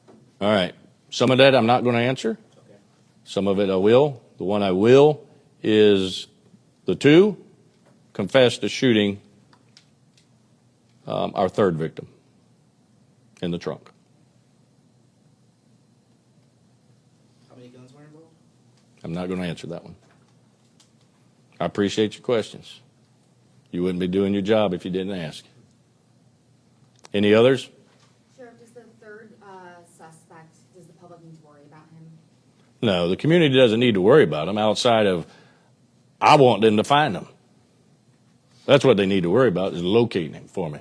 point? All right. Some of that I'm not going to answer. Okay. Some of it I will. The one I will is the two confessed to shooting our third victim in the trunk. How many guns were involved? I'm not going to answer that one. I appreciate your questions. You wouldn't be doing your job if you didn't ask. Any others? Sheriff, does the third suspect, does the public need to worry about him? No, the community doesn't need to worry about him outside of, I want them to find him. That's what they need to worry about, is locating him for me.